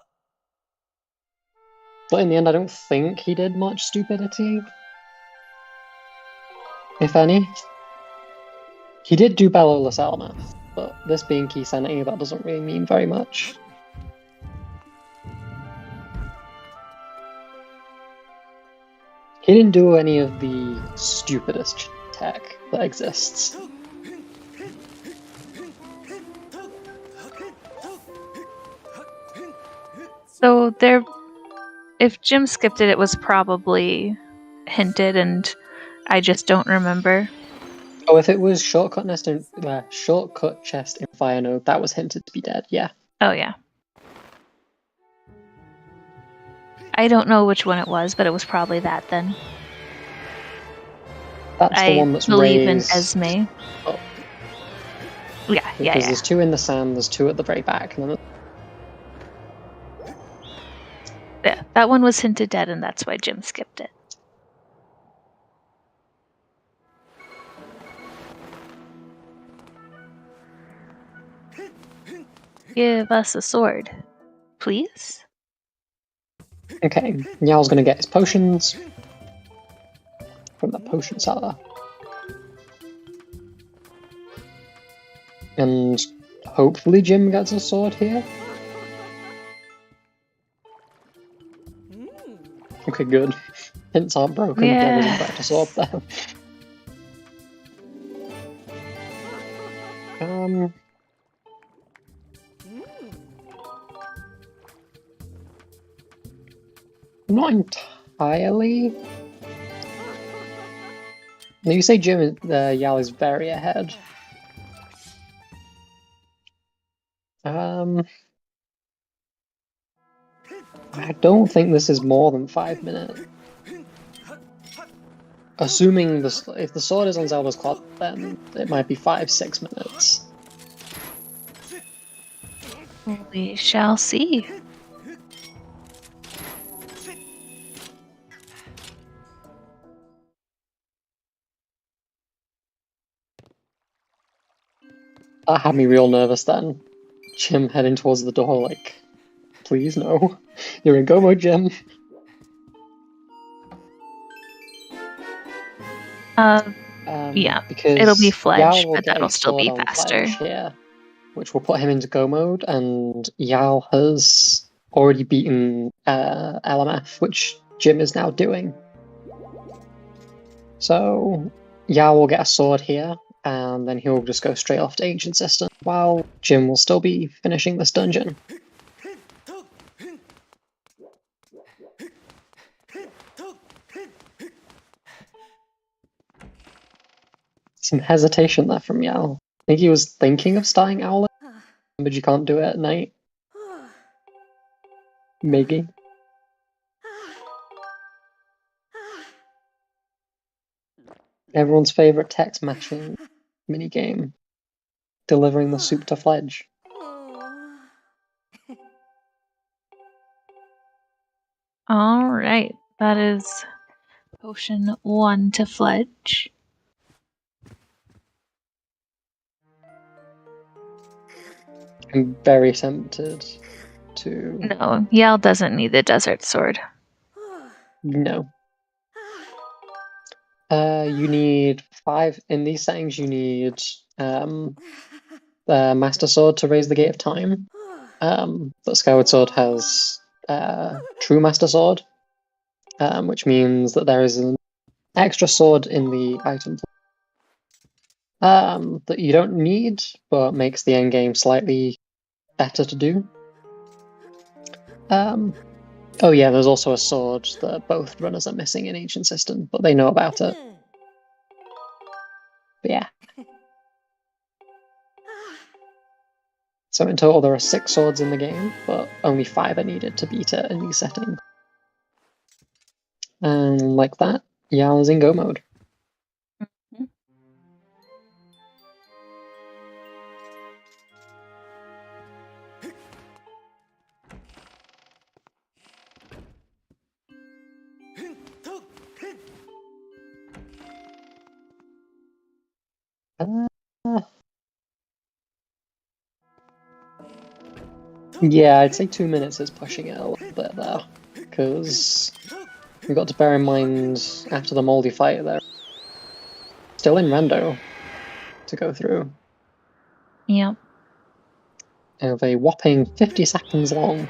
But in the end, I don't think he did much stupidity. If any. He did do Bellowless LMF, but this being Key Sanity, that doesn't really mean very much. He didn't do any of the stupidest tech that exists. So if Jim skipped it, it was probably hinted, and I just don't remember. Oh, if it was shortcut chest in Fire Node, that was hinted to be dead. Yeah. Oh yeah. I don't know which one it was, but it was probably that then. That's the one that's believe raised. in Esme. Oh. Yeah. Because there's 2 in the sand, there's 2 at the very back, and then yeah, that one was hinted dead, and that's why Jim skipped it. Give us a sword, please. Okay, Niall's gonna get his potions from the potion seller. And hopefully Jim gets a sword here. Okay, good. Hints aren't broken. There is in fact a sword there. Not entirely. Now you say Jim, Yal is very ahead. I don't think this is more than 5 minutes. Assuming if the sword is on Zelda's clock, then it might be 5-6 minutes. We shall see. That had me real nervous then. Jim heading towards the door like, please no. You're in go mode, Jim. Yeah, because it'll be Fledge, Yao but that'll still be faster. Here, which will put him into go mode, and Yao has already beaten LMF, which Jim is now doing. So Yao will get a sword here, and then he'll just go straight off to Ancient System, while Jim will still be finishing this dungeon. Some hesitation there from Yao. I think he was thinking of starting Owlet, but you can't do it at night. Maybe. Everyone's favourite text matching minigame. Delivering the soup to Fledge. Alright, that is potion 1 to Fledge. I'm very tempted to... No, Yal doesn't need the desert sword. No. You need 5... In these settings you need the Master Sword to raise the Gate of Time. But Skyward Sword has True Master Sword, which means that there is an extra sword in the item that you don't need, but makes the endgame slightly better to do. Oh yeah, there's also a sword that both runners are missing in Ancient System, but they know about it. But yeah. So in total there are 6 swords in the game, but only 5 are needed to beat it in these settings. And like that, Yal is in go mode. Uh, yeah, I'd say 2 minutes is pushing it a little bit there, because we've got to bear in mind after the moldy fight they're still in rando to go through. Yep. Of a whopping 50 seconds long.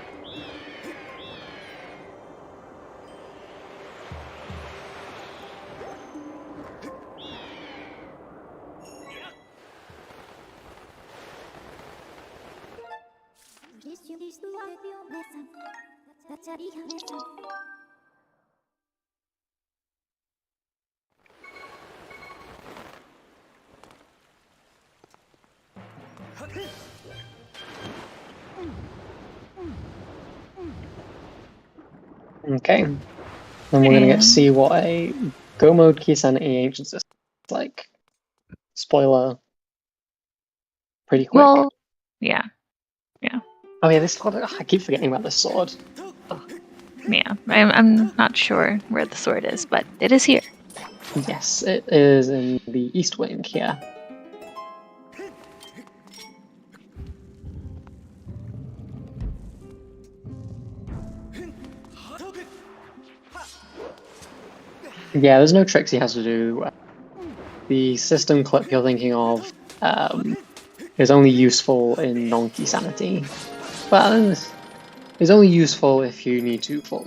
Okay, and we're gonna get to see what a Go mode key sanity ancient system is like. Spoiler. Pretty quick. Well, yeah. Oh yeah, this sword. I keep forgetting about this sword. Yeah, I'm not sure where the sword is, but it is here. Yes, it is in the East Wing here. Yeah, there's no tricks he has to do. The system clip you're thinking of is only useful in non-key sanity. But it's only useful if you need to full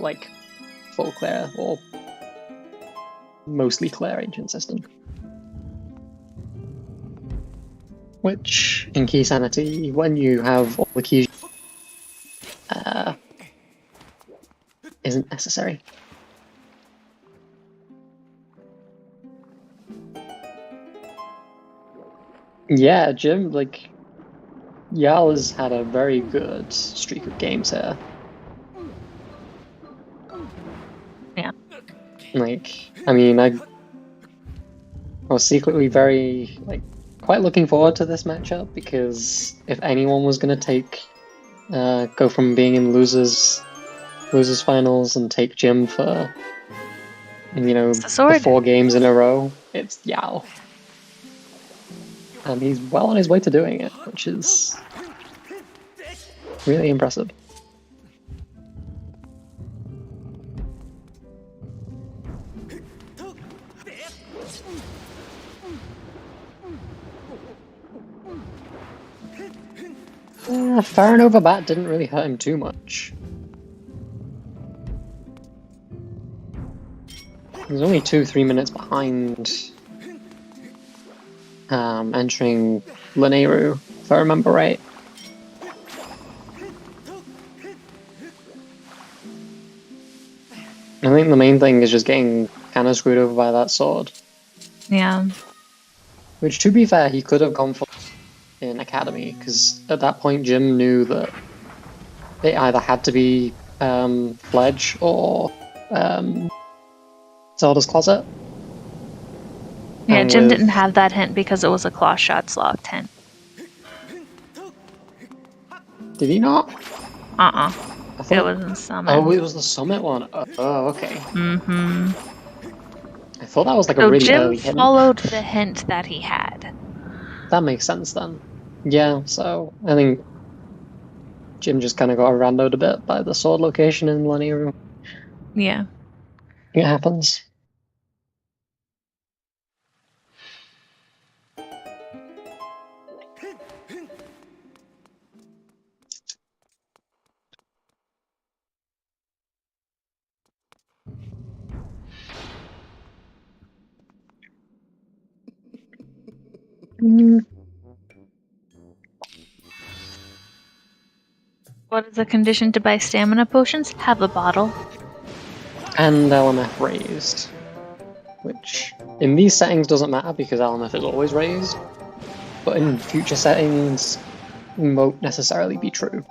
clear or mostly clear ancient system. Which, in key sanity, when you have all the keys, isn't necessary. Yeah, Jim, Yal has had a very good streak of games here. Yeah. I was secretly very, quite looking forward to this matchup, because if anyone was going to go from being in losers finals and take Jim for, the 4 games in a row, it's Yao. And he's well on his way to doing it, which is really impressive. Firing over bat didn't really hurt him too much. He was only 2-3 minutes behind entering Laneru, if I remember right. I think the main thing is just getting kind of screwed over by that sword. Yeah. Which, to be fair, he could have gone for in Academy, because at that point Jim knew that it either had to be Pledge or Zelda's Closet. Yeah, Jim didn't have that hint because it was a Claw Shots locked hint. Did he not? I thought it was in Summit. Oh, it was the Summit one. Oh, okay. Mm-hmm. I thought that was a really Jim early hint. followed the hint that he had. That makes sense then. Yeah, so I think Jim just kind of got randoed a bit by the sword location in Laneru. Yeah. It happens. What is the condition to buy stamina potions? Have a bottle. And LMF raised. Which, in these settings, doesn't matter because LMF is always raised. But in future settings, won't necessarily be true.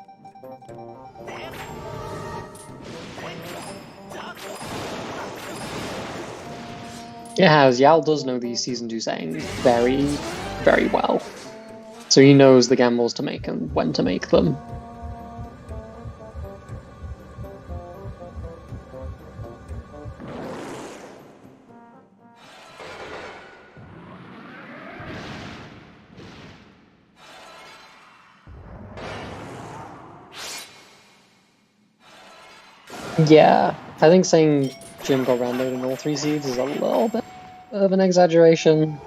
It has. Yal does know these Season 2 settings very, very well. So he knows the gambles to make and when to make them. Yeah, I think saying Jim got randoed in all 3 seeds is a little bit of an exaggeration.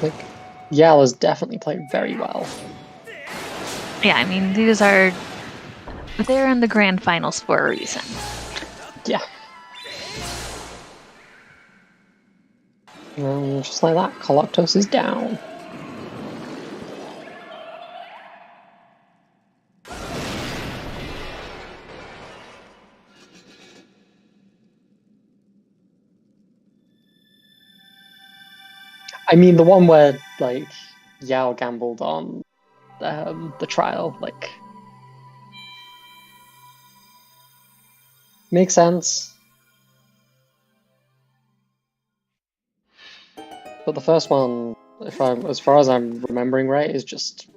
Like, Yal has definitely played very well. Yeah, I mean, they're in the grand finals for a reason. Yeah. And just like that, Coloctos is down. I mean, the one where, like, Yao gambled on the trial, like, makes sense. But the first one, as far as I'm remembering right, is just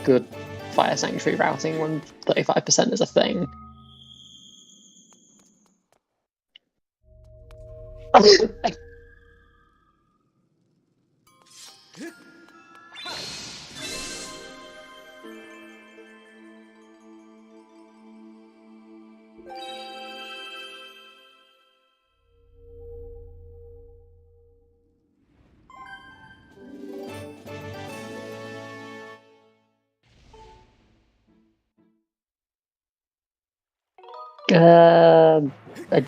good Fire Sanctuary routing when 35% is a thing. I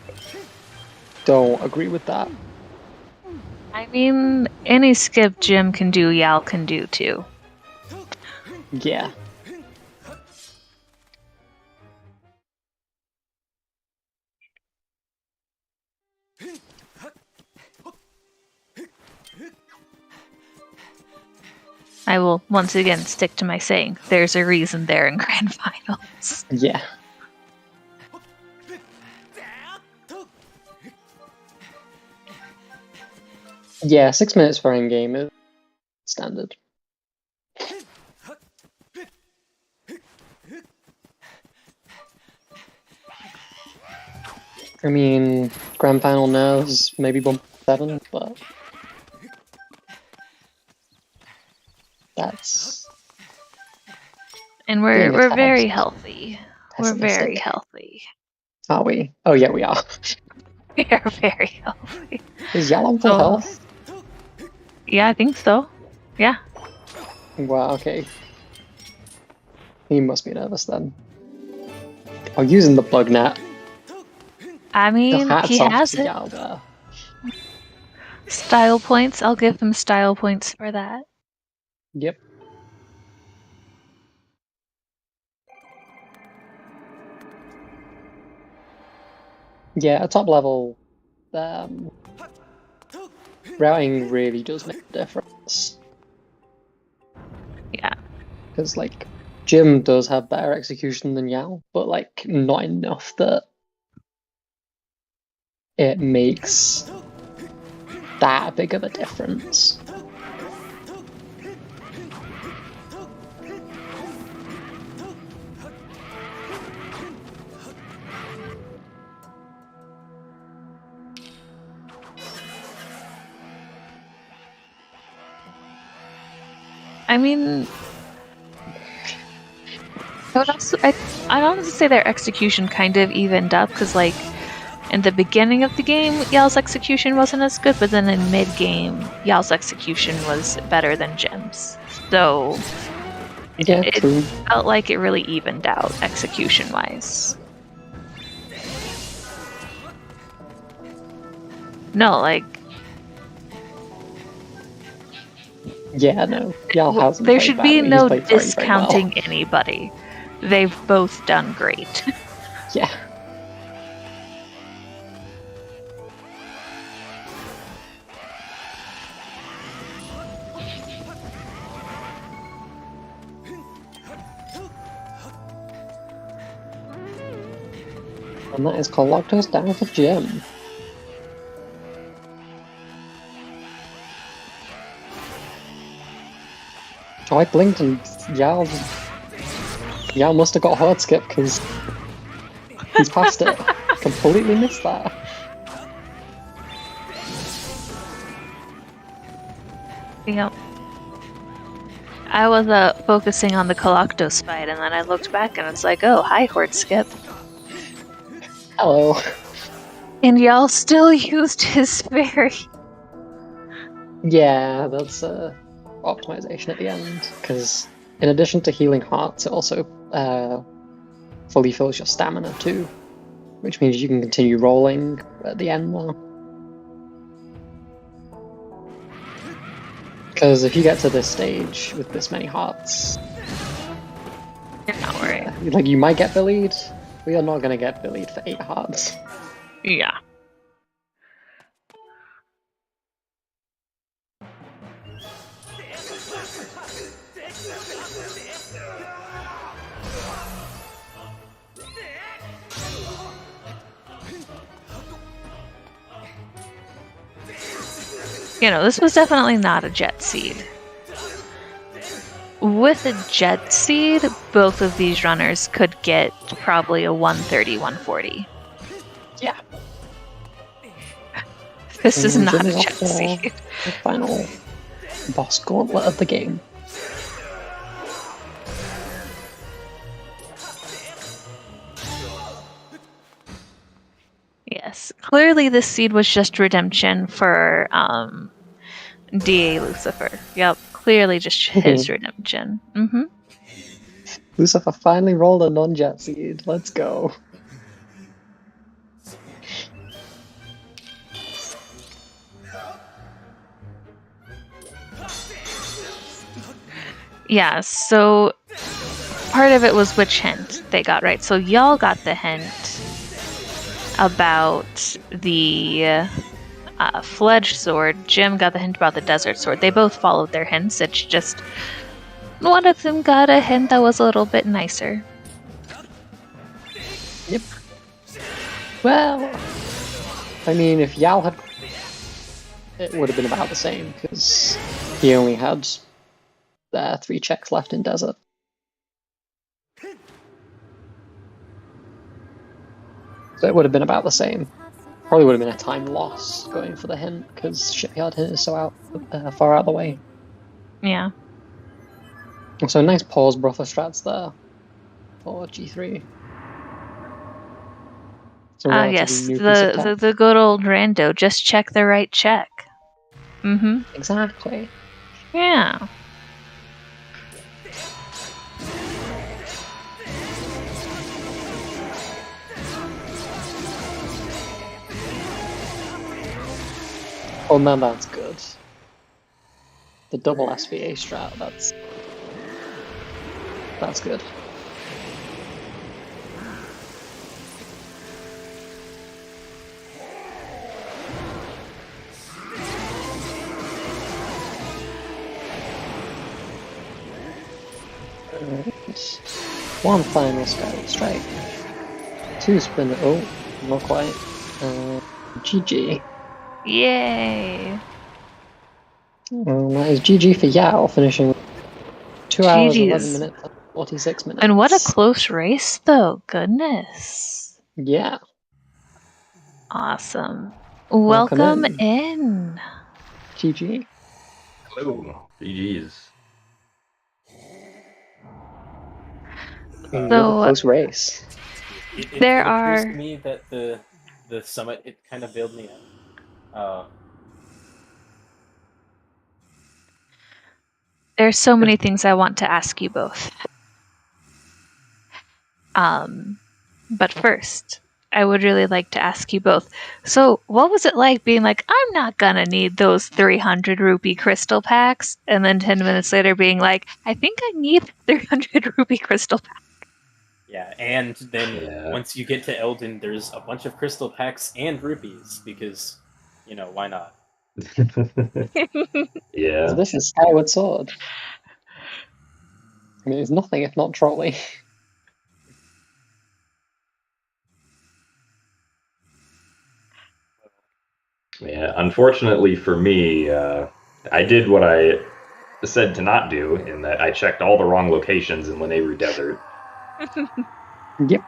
don't agree with that. I mean, any skip Jim can do, Yal can do too. Yeah. I will once again stick to my saying, there's a reason they're in grand finals. Yeah. Yeah, 6 minutes for endgame is standard. I mean, grand final nerves, maybe bump 7, but that's... And we're very healthy. We're very healthy. Are we? Oh yeah, we are. We are very healthy. Is Yal on full health? Yeah, I think so. Yeah. Wow, okay. He must be nervous then. Oh, using the bug net. I mean, he has it. Yal there. Style points. I'll give him style points for that. Yep. Yeah, at top level, routing really does make a difference. Yeah. Because, like, Jim does have better execution than Yao, but, like, not enough that it makes that big of a difference. I mean, I'd honestly say their execution kind of evened up, because, like, in the beginning of the game, Yal's execution wasn't as good, but then in mid-game, Yal's execution was better than Jim's. So, Yeah, it true. felt like it really evened out execution-wise. No, like... Yeah, no. Yal hasn't there played should be badly. no He's played very, very discounting well. anybody. They've both done great. Yeah. And that is Coloctos down for Jim. Oh, I blinked and Yal must have got hard skip because he's past it. Completely missed that. Yep. I was focusing on the Coloctos fight, and then I looked back and it's like, oh, hi, Horde Skip. Hello. And y'all still used his fairy. Yeah, that's optimization at the end, because in addition to healing hearts, it also fully fills your stamina too, which means you can continue rolling at the end now. Because if you get to this stage with this many hearts, You're not worried. like you might get bullied. We are not going to get bullied for 8 hearts. Yeah. You know, this was definitely not a jet seed. With a jet seed, both of these runners could get probably a 130, 140. Yeah. This is not a Giving jet off seed. the final boss gauntlet of the game. Yes, clearly this seed was just redemption for DA Lucifer. Yep, clearly just his redemption. Mm-hmm. Lucifer finally rolled a non-jet seed. Let's go. Yeah, so part of it was which hint they got right. So y'all got the hint about the fledged sword. Jim got the hint about the desert sword. They both followed their hints. It's just one of them got a hint that was a little bit nicer. Yep. Well, I mean, if Yao had, it would have been about the same because he only had 3 checks left in desert. So it would have been about the same. Probably would have been a time loss going for the hint because Shipyard hint is so far out of the way. Yeah. So nice pause buffer strats there for G3. Yes, the good old rando. Just check the right check. Mm-hmm. Exactly. Yeah. Oh man, that's good. The double SVA strat, that's good. One final Skyward strike. 2 spin. Oh, not quite. GG. Yay. Well, that is GG for Yao, finishing 2 hours, 11 minutes, 46 minutes. And what a close race, though. Goodness. Yeah. Awesome. Welcome in. GG. Hello. GG's. So, close race. It appears to me that the summit, it kind of bailed me out. There's so many things I want to ask you both. But first, I would really like to ask you both. So, what was it like being like, I'm not gonna need those 300 rupee crystal packs, and then 10 minutes later being like, I think I need 300 rupee crystal packs. Yeah, and then once you get to Elden, there's a bunch of crystal packs and rupees, because, you know, why not? Yeah. So this is Skyward Sword. I mean, it's nothing if not trolling. Yeah, unfortunately for me, I did what I said to not do, in that I checked all the wrong locations in Lanayru Desert. Yep.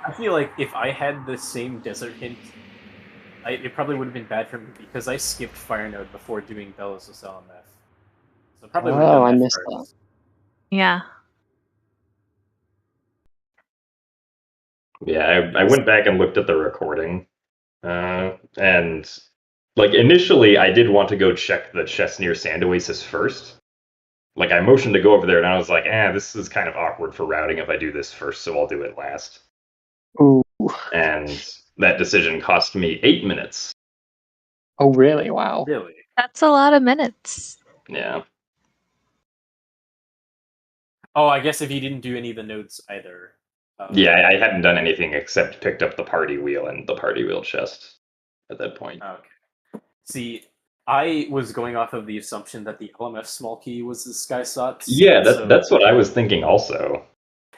I feel like if I had the same desert hint, it probably would have been bad for me, because I skipped Fire Node before doing Bellows of Salameth. So probably would have done I that missed first. Yeah. Yeah, I went back and looked at the recording, and like initially I did want to go check the chest near Sand Oasis first. Like I motioned to go over there, and I was like, this is kind of awkward for routing if I do this first, so I'll do it last. Ooh. And that decision cost me 8 minutes. Oh, really? Wow. Really? That's a lot of minutes. Yeah. Oh, I guess if you didn't do any of the notes either. Yeah, I hadn't done anything except picked up the party wheel and the party wheel chest at that point. Okay. See, I was going off of the assumption that the LMF small key was the Sky Sots. Yeah, that's what I was thinking also.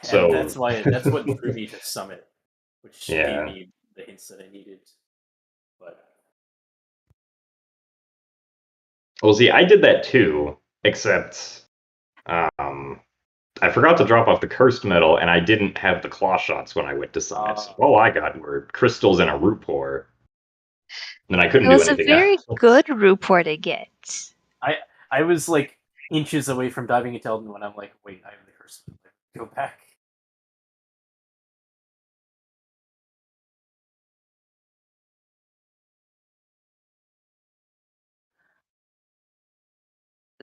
So and that's what drew me to Summit, which gave me the hints that I needed. But well, see, I did that too, except I forgot to drop off the cursed metal, and I didn't have the claw shots when I went to Summit. So all I got were crystals and a root pour. And I couldn't do anything It was a very good Rupor to get. I was like inches away from diving into Elden when I'm like, wait, I have the curse. Go back.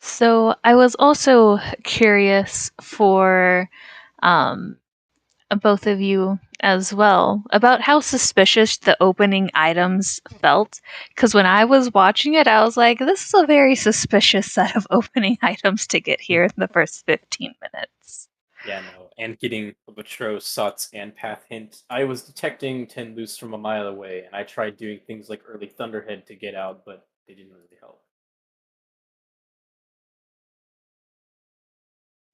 So I was also curious for both of you as well about how suspicious the opening items felt, because when I was watching it I was like, this is a very suspicious set of opening items to get here in the first 15 minutes. Yeah, no, and getting Batro, Sots, and Path Hint. I was detecting 10 loose from a mile away, and I tried doing things like early Thunderhead to get out, but they didn't really help.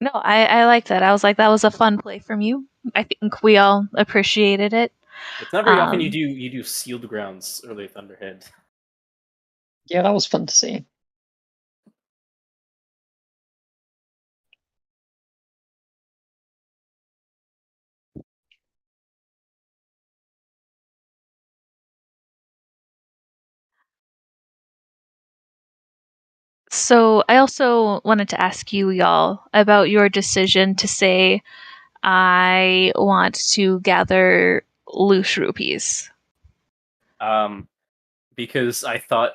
No, I like that. I was like, that was a fun play from you. I think we all appreciated it. It's not very often you do Sealed Grounds early Thunderhead. Yeah, that was fun to see. So I also wanted to ask y'all about your decision to say, I want to gather loose rupees. Because I thought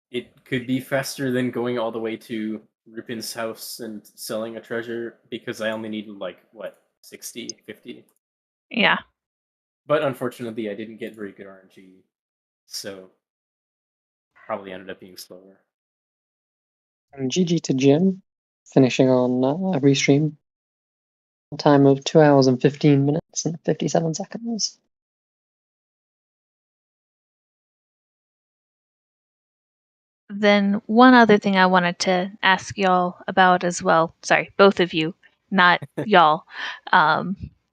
it could be faster than going all the way to Rupin's house and selling a treasure, because I only needed, like, what, 60, 50? Yeah. But unfortunately, I didn't get very good RNG, so probably ended up being slower. And GG to Jim, finishing on a restream. Time of 2 hours and 15 minutes and 57 seconds. Then one other thing I wanted to ask y'all about as well. Sorry, both of you, not y'all.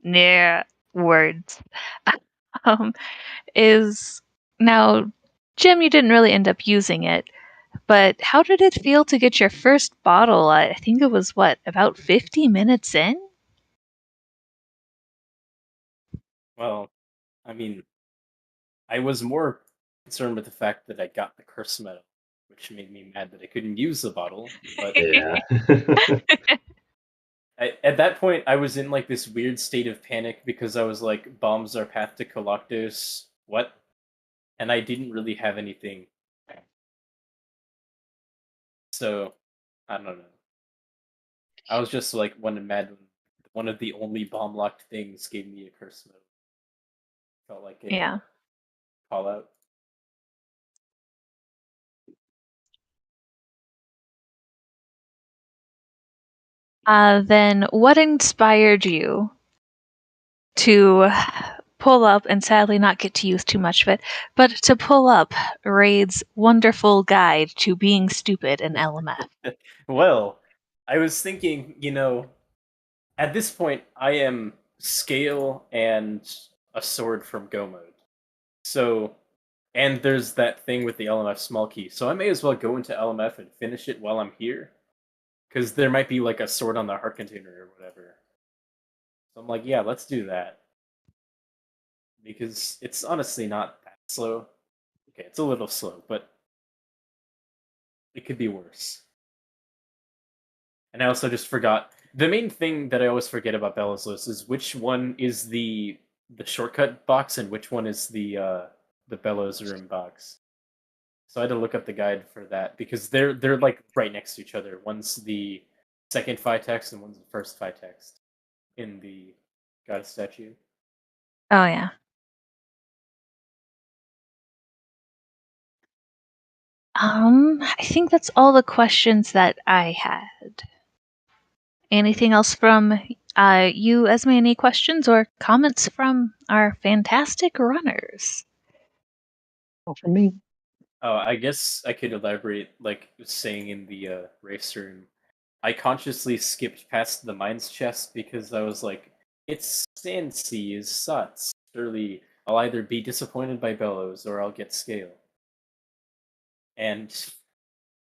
Near words. Is now, Jim, you didn't really end up using it, but how did it feel to get your first bottle? I think it was, what, about 50 minutes in? Well, I mean, I was more concerned with the fact that I got the curse medal, which made me mad that I couldn't use the bottle. But yeah. at that point, I was in like this weird state of panic because I was like, bombs are path to Coloctos. What? And I didn't really have anything. So, I don't know. I was just like mad when one of the only bomb locked things gave me a curse medal. Felt like a call out. Then what inspired you to pull up, and sadly not get to use too much of it, but to pull up Raid's wonderful guide to being stupid in LMF? Well, I was thinking, at this point, I am scale and a sword from Go mode. So, and there's that thing with the LMF small key. So I may as well go into LMF and finish it while I'm here. Because there might be like a sword on the heart container or whatever. So I'm like, yeah, let's do that. Because it's honestly not that slow. Okay, it's a little slow, but it could be worse. And I also just forgot The main thing that I always forget about Bella's list is which one is the shortcut box and which one is the Bella's room box. So I had to look up the guide for that because they're like right next to each other. One's the second phi text and one's the first phi text in the goddess statue. Oh, yeah. I think that's all the questions that I had. Anything else from you, Esme? Any questions or comments from our fantastic runners? Not from me. Oh, I guess I could elaborate, like saying in the race room. I consciously skipped past the mines chest because I was like, it's Sansi is Suts. Surely I'll either be disappointed by Bellows or I'll get scale. And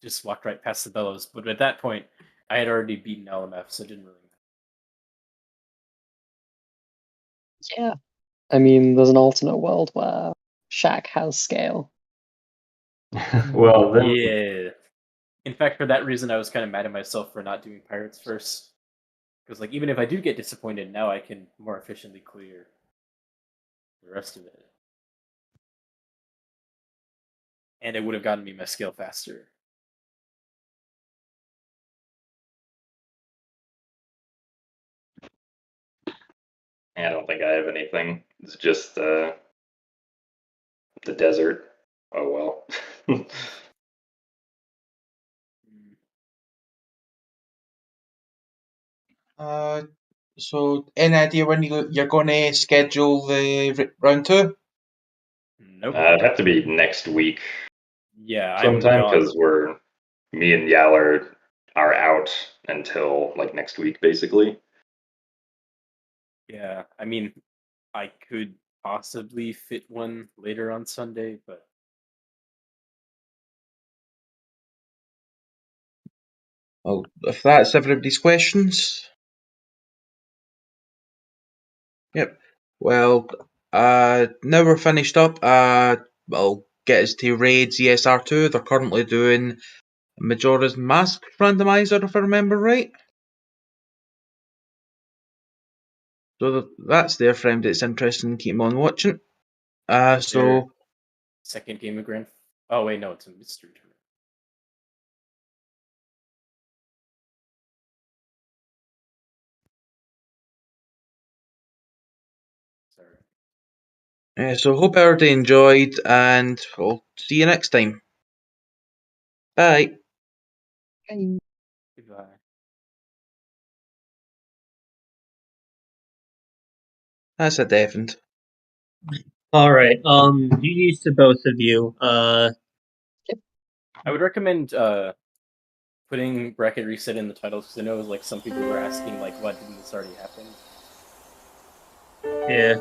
just walked right past the Bellows. But at that point, I had already beaten LMF, so it didn't really matter. Yeah. I mean, there's an alternate world where Shaq has scale. Well, then Yeah. In fact, for that reason, I was kind of mad at myself for not doing Pirates first. Because, like, even if I do get disappointed, now I can more efficiently clear the rest of it. And it would have gotten me my scale faster. I don't think I have anything. It's just the desert. Oh well. So any idea when you're going to schedule the round 2? Nope. It'd have to be next week Yeah, I'm sometime gone. because me and Yal are out until like next week, basically. Yeah, I mean, I could possibly fit one later on Sunday, but Well, if that's everybody's questions. Yep. Well, now we're finished up. I'll get us to raid ZSR2. They're currently doing Majora's Mask Randomizer, if I remember right. So that's there for anybody that's interested in keep on watching. is there So second game of Grand? Oh wait, no, it's a mystery tournament. Sorry. so hope everybody enjoyed, and we'll see you next time. Bye. Hey. Goodbye. That's a deafened. All right. GG's to both of you. I would recommend putting bracket reset in the titles because I know like some people were asking like, "What didn't this already happen?" Yeah.